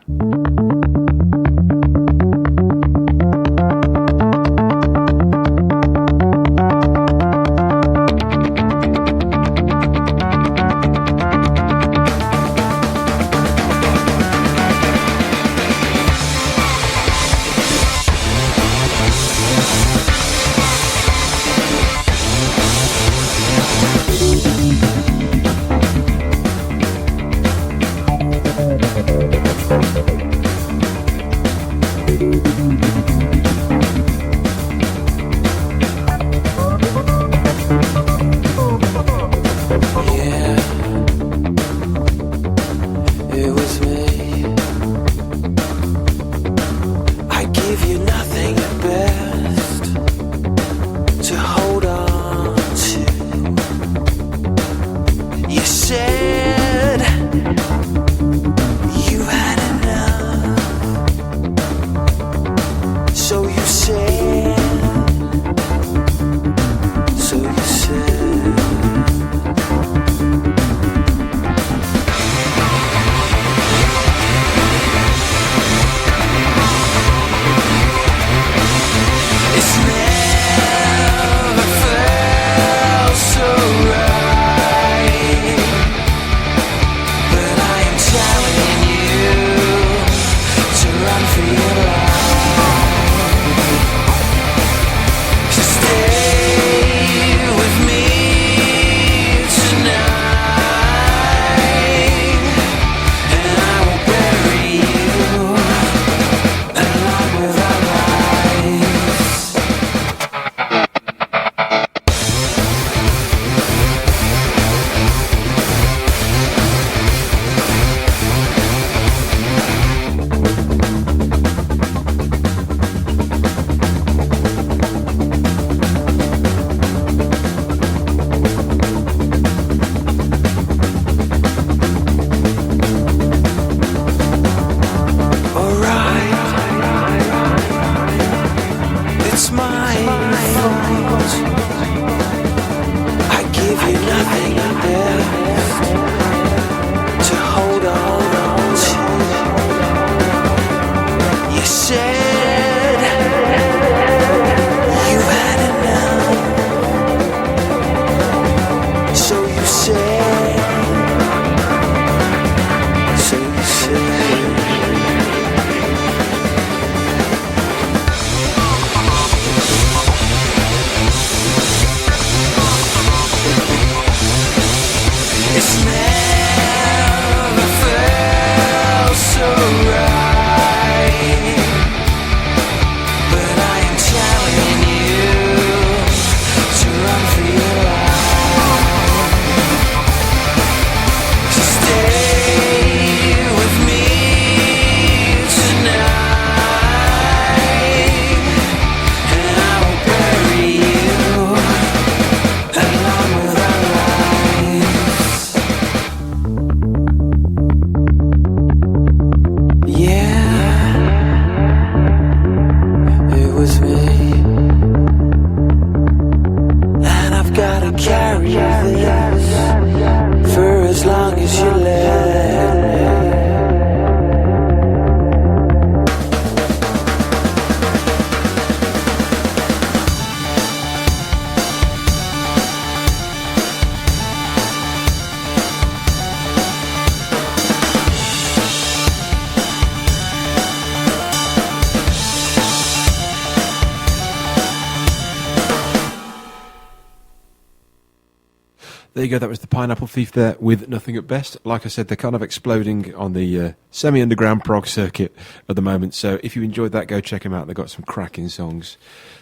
There you go, that was the Pineapple Thief there with Nothing at Best. Like I said, they're kind of exploding on the semi-underground prog circuit at the moment, so if you enjoyed that, go check them out. They've got some cracking songs.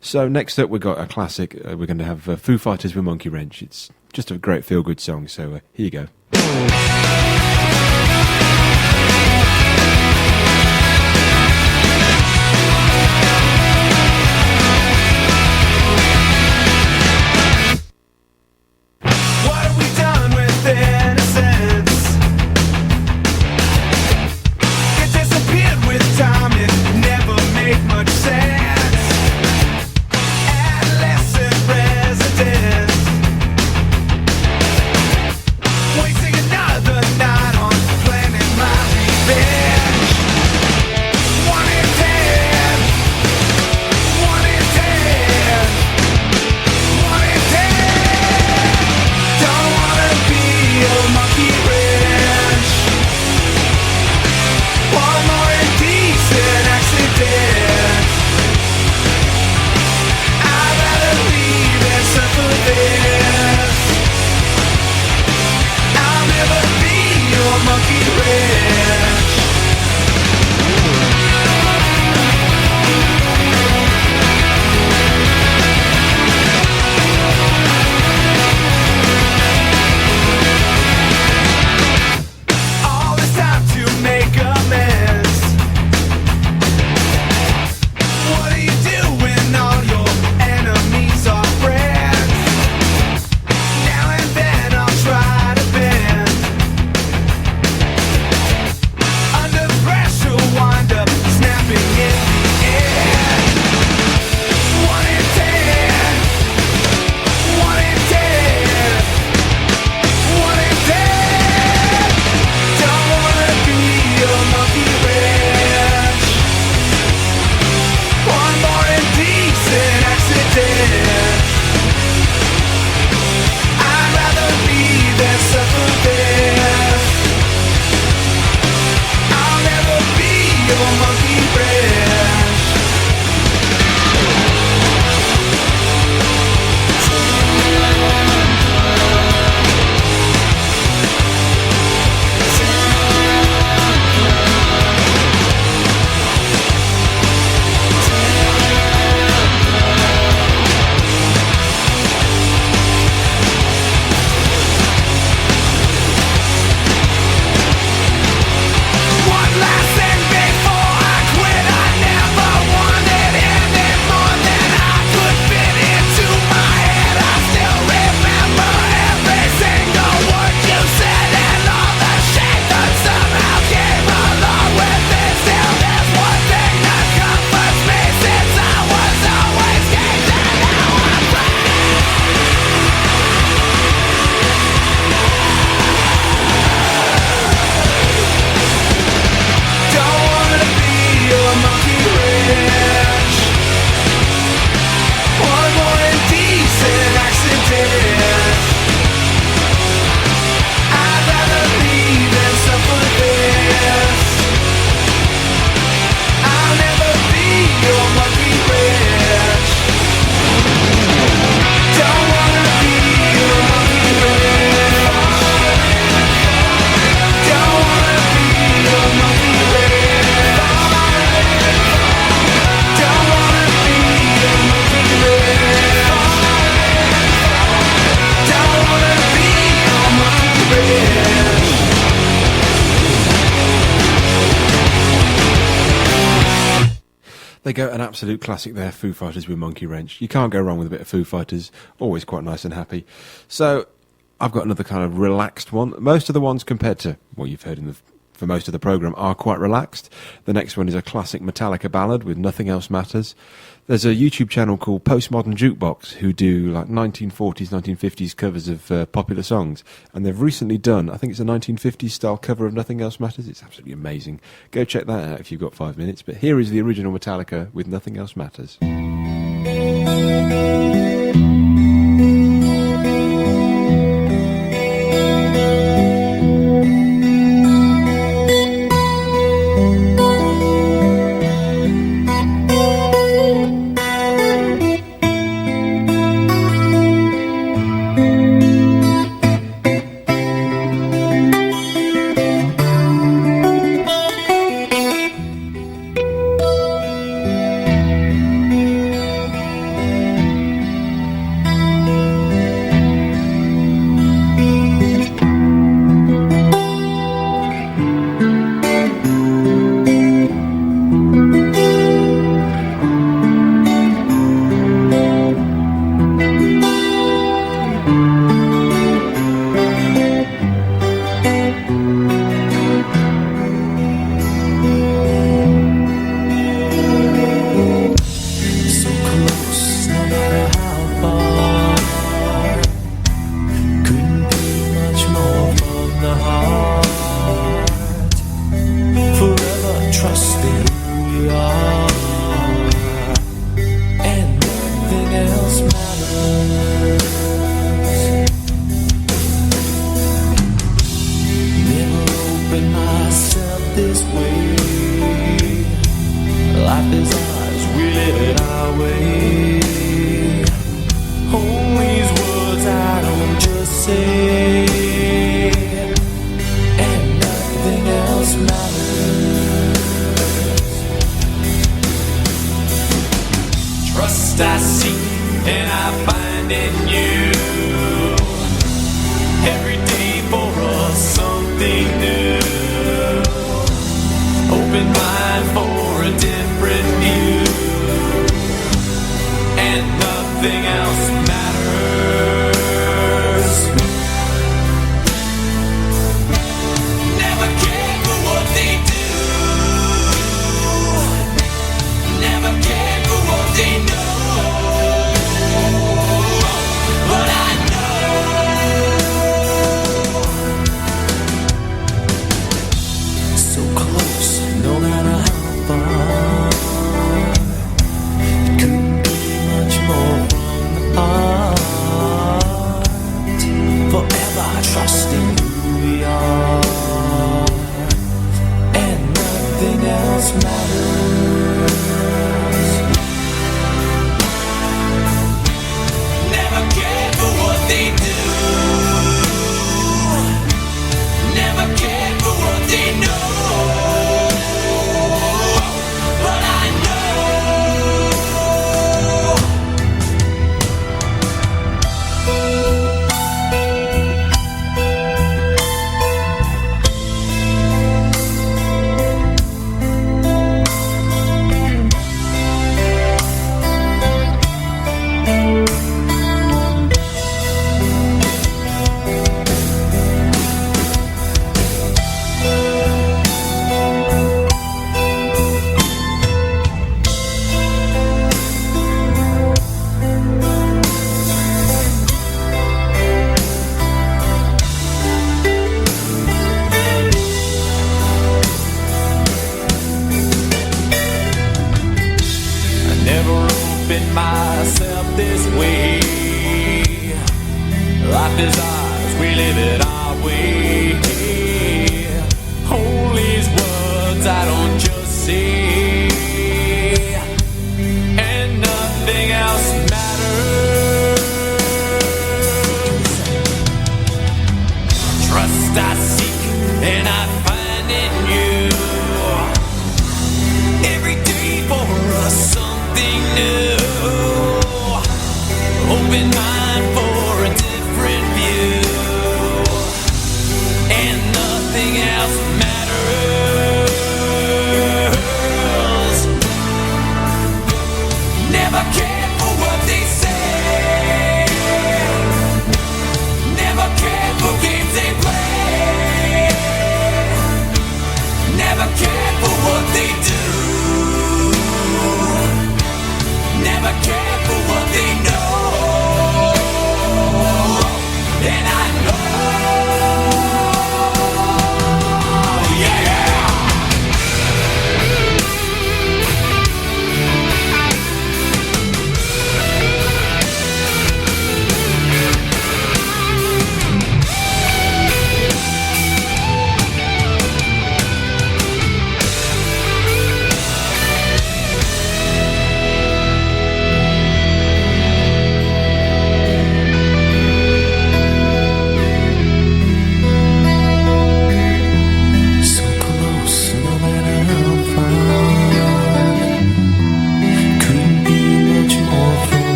So next up, we've got a classic. We're going to have Foo Fighters with Monkey Wrench. It's just a great feel-good song, so here you go. Wasting another They go an absolute classic there, Foo Fighters with Monkey Wrench. You can't go wrong with a bit of Foo Fighters. Always quite nice and happy. So I've got another kind of relaxed one. Most of the ones compared to what you've heard for most of the programme are quite relaxed. The next one is a classic Metallica ballad with Nothing Else Matters. There's a YouTube channel called Postmodern Jukebox who do like 1940s, 1950s covers of popular songs. And they've recently done, I think it's a 1950s style cover of Nothing Else Matters. It's absolutely amazing. Go check that out if you've got 5 minutes. But here is the original Metallica with Nothing Else Matters.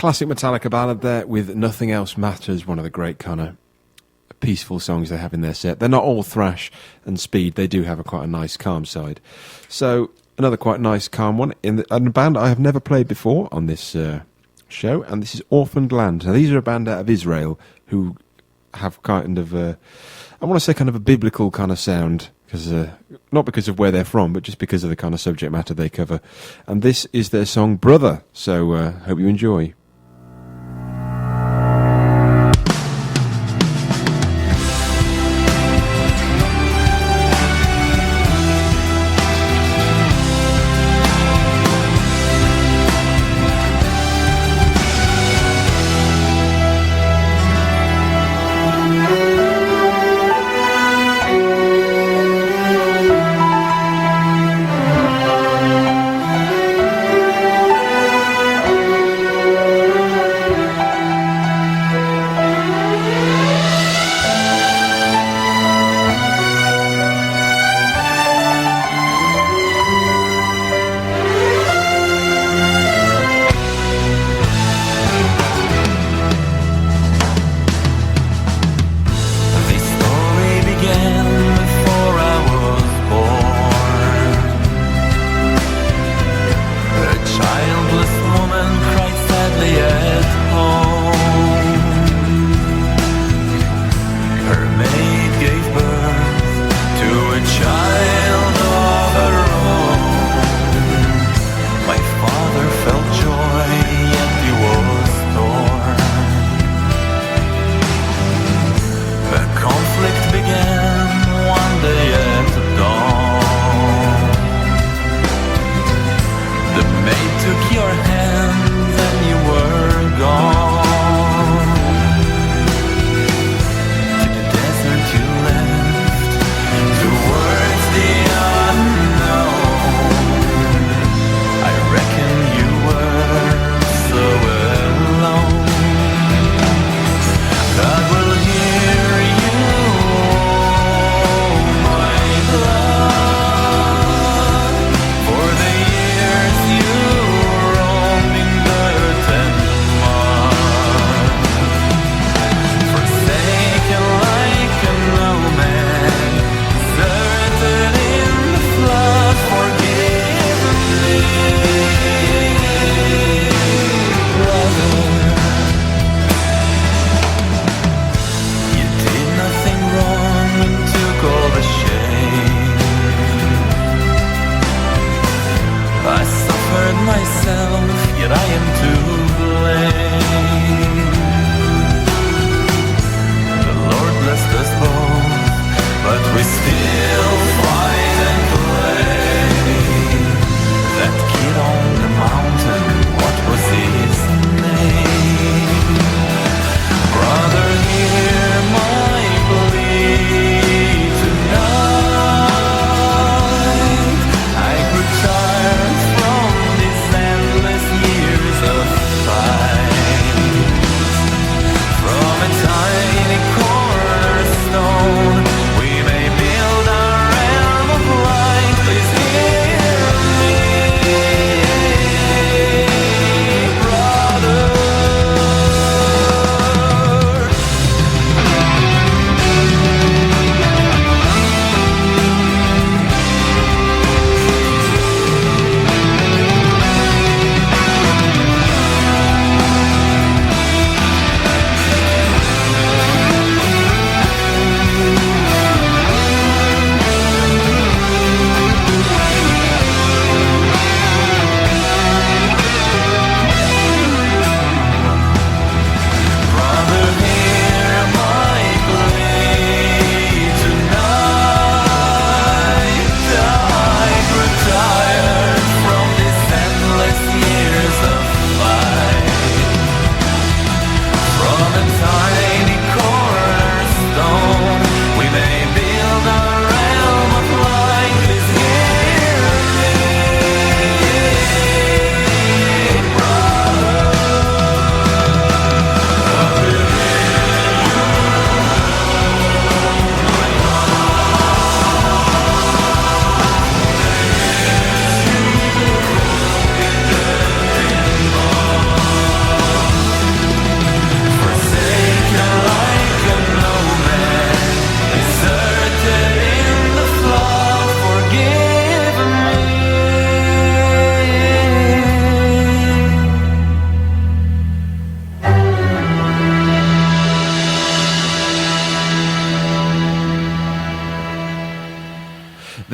Classic Metallica ballad there with Nothing Else Matters, one of the great kind of peaceful songs they have in their set. They're not all thrash and speed, they do have quite a nice calm side. So another quite nice calm one in a band I have never played before on this show, and this is Orphaned Land. Now these are a band out of Israel who have kind of I want to say kind of a biblical kind of sound, because not because of where they're from, but just because of the kind of subject matter they cover. And this is their song Brother, so hope you enjoy. The maid took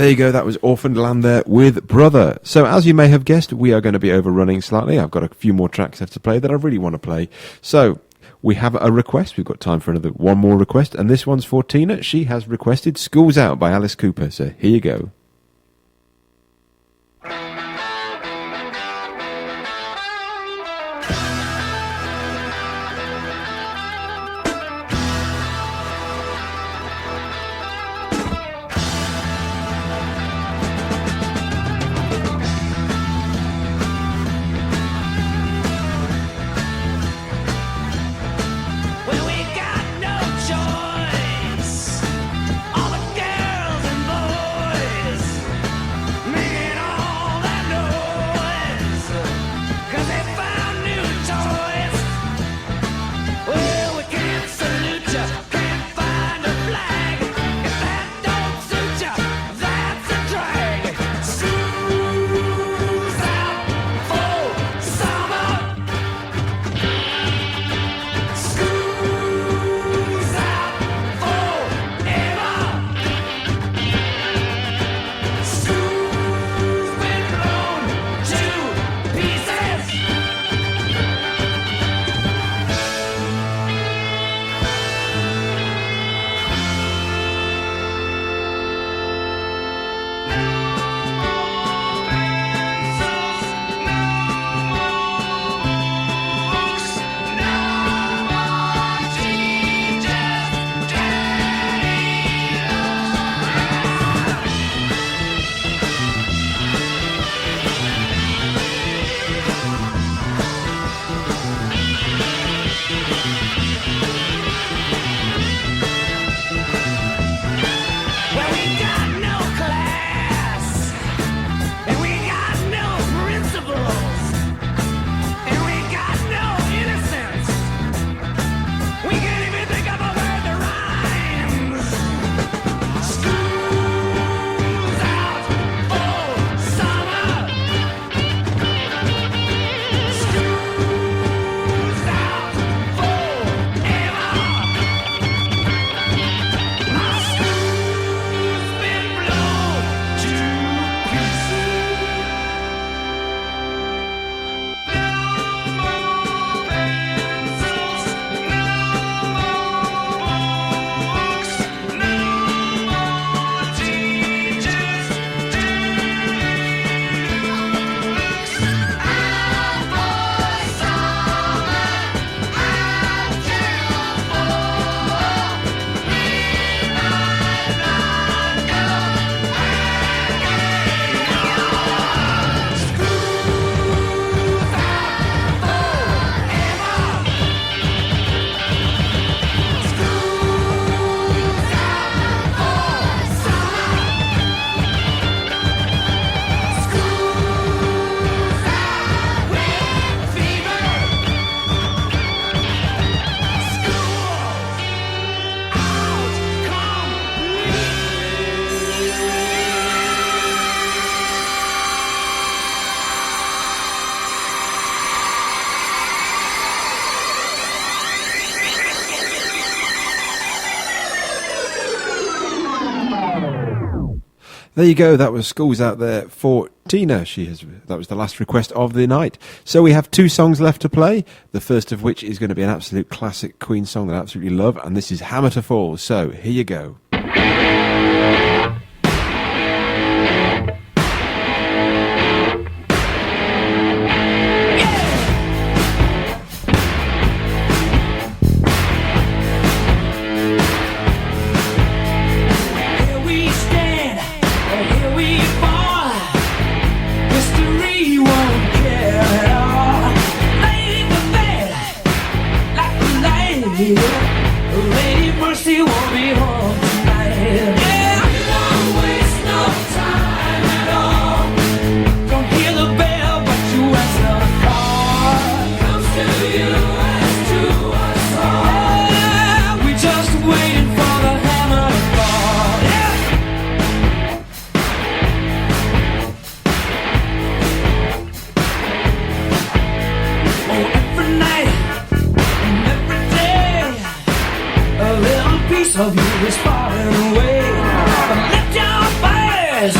There you go, that was Orphaned Land there with Brother. So as you may have guessed, we are going to be overrunning slightly. I've got a few more tracks left to play that I really want to play. So we have a request. We've got time for one more request, and this one's for Tina. She has requested School's Out by Alice Cooper, so here you go. Well, we got no choice. All the girls and boys making all that noise 'cause they found new toys. Well, we can't salute ya, can't find a flag. If that don't suit ya, that's a drag. School's out for summer. School's out forever. School's been blown to pieces. Well, we got no class, and we got no principles, and we got no innocence. We can't even think of a word that rhymes. School's out for summer. School's out forever. My school's been blown to pieces. No more pencils, no more books, no more teachers, out for summer, out till fall. There you go, that was School's Out there for Tina. That was the last request of the night. So we have two songs left to play, the first of which is going to be an absolute classic Queen song that I absolutely love, and this is Hammer to Fall. So here you go. Here we stand, and here we fall. History won't care at all. Lady for bed, like a lady. Lady Mercy won't be home tonight. Yeah, we won't waste no time at all. Don't hear the bell, but you answer the call. Comes to you as to us all. Yeah, we just waiting for the hammer to fall. Yeah. Oh, every night and every day, a little piece of you is falling away. But lift your fires,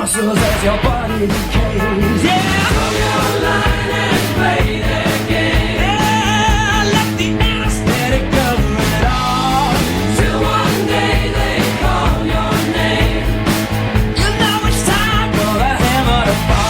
muscles as your body decays. Yeah, hold your line and play their game. Yeah, let the anesthetic cover it all. Till one day they call your name. You know it's time for the hammer to fall.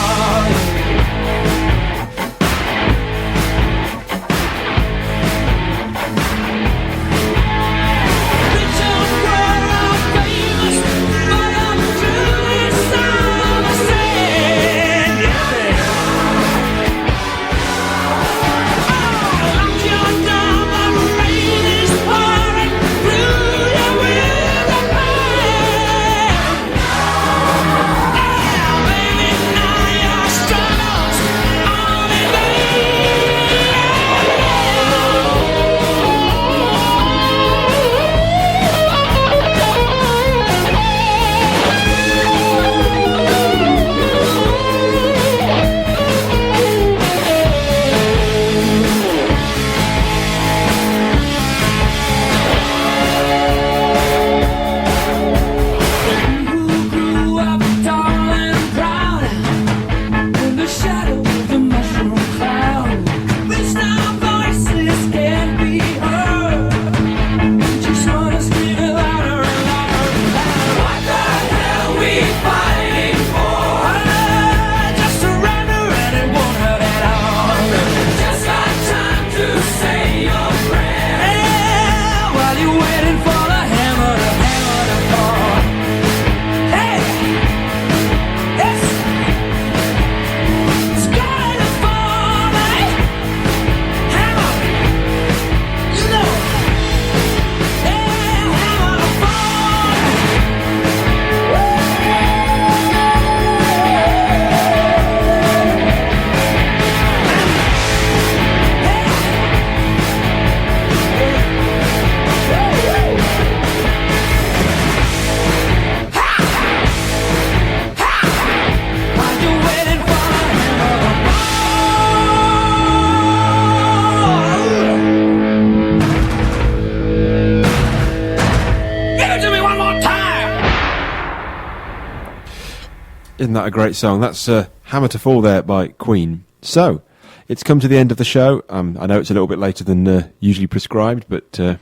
Isn't that a great song? That's Hammer to Fall there by Queen. So, it's come to the end of the show. I know it's a little bit later than usually prescribed, but I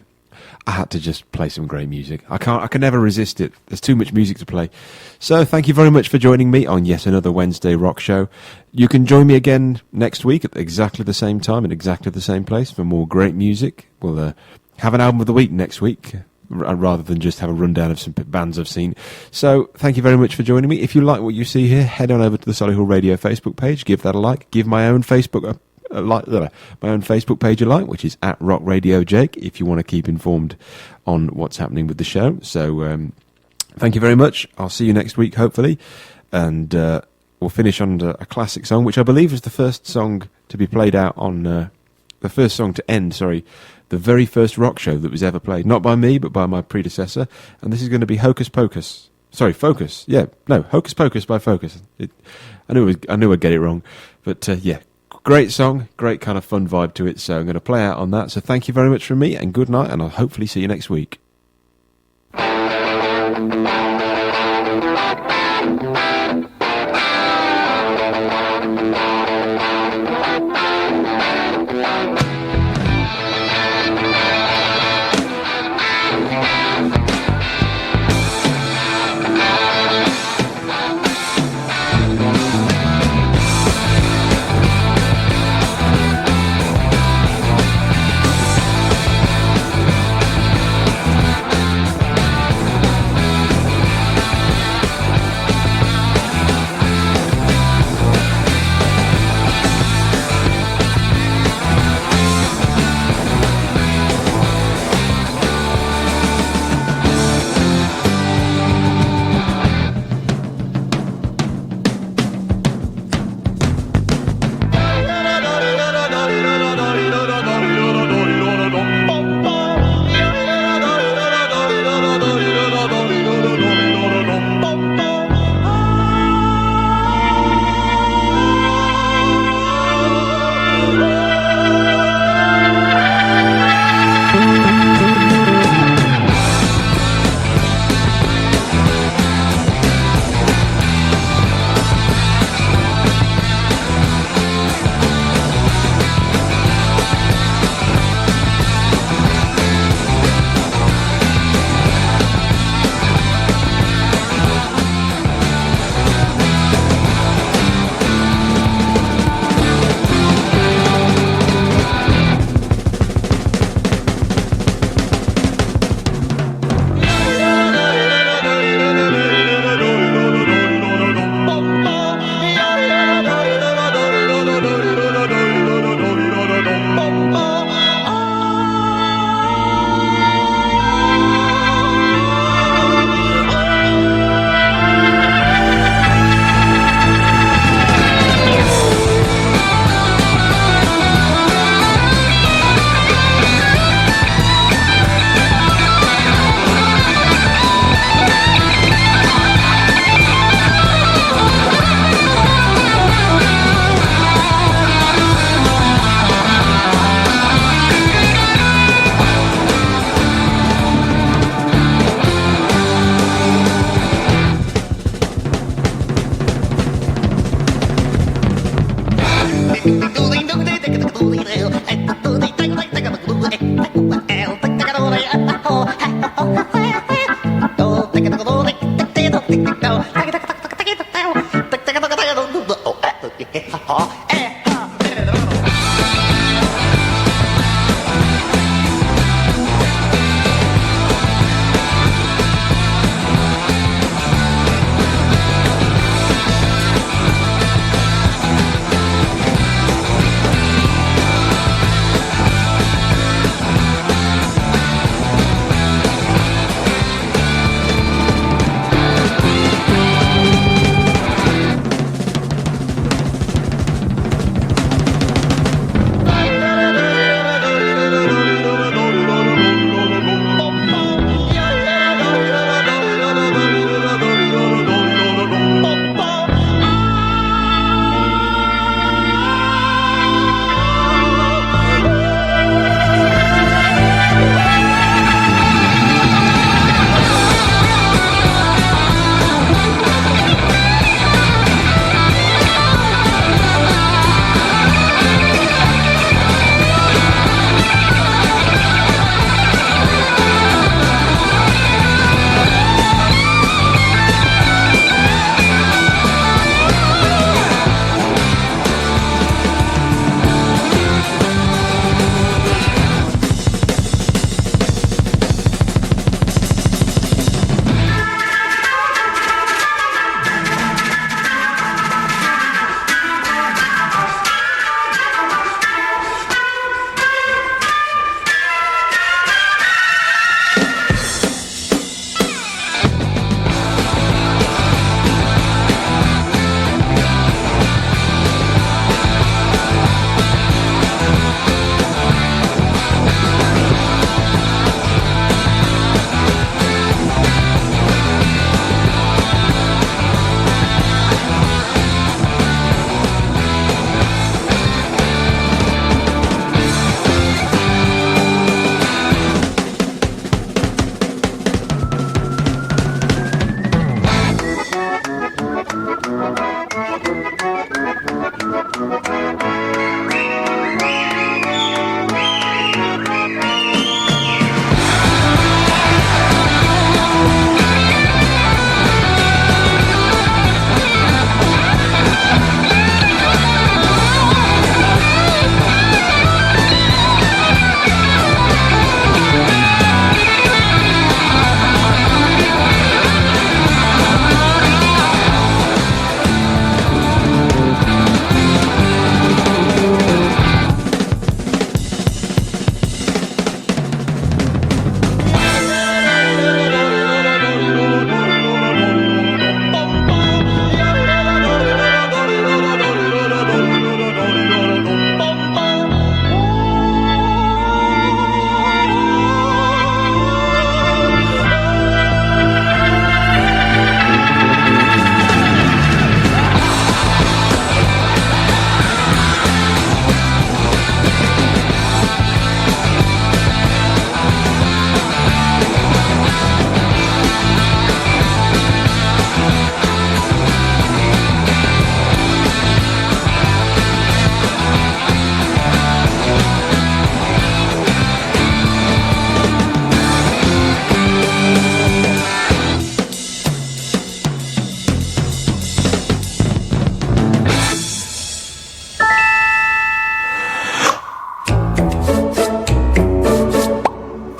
had to just play some great music. I can never resist it. There's too much music to play. So, thank you very much for joining me on yet another Wednesday rock show. You can join me again next week at exactly the same time and exactly the same place for more great music. We'll have an album of the week next week, rather than just have a rundown of some bands I've seen. So, thank you very much for joining me. If you like what you see here, head on over to the Solihull Radio Facebook page, give that a like, give my own Facebook page a like, which is at Rock Radio Jake, if you want to keep informed on what's happening with the show. So, thank you very much. I'll see you next week, hopefully, and we'll finish on a classic song, which I believe was the first song to be played out on the first song to end, the very first rock show that was ever played. Not by me, but by my predecessor. And this is going to be Hocus Pocus. Sorry, Focus. Yeah, no, Hocus Pocus by Focus. I knew I'd get it wrong. But, yeah, great song, great kind of fun vibe to it. So I'm going to play out on that. So thank you very much from me, and good night, and I'll hopefully see you next week.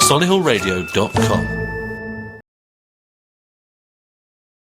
Solihullradio.com.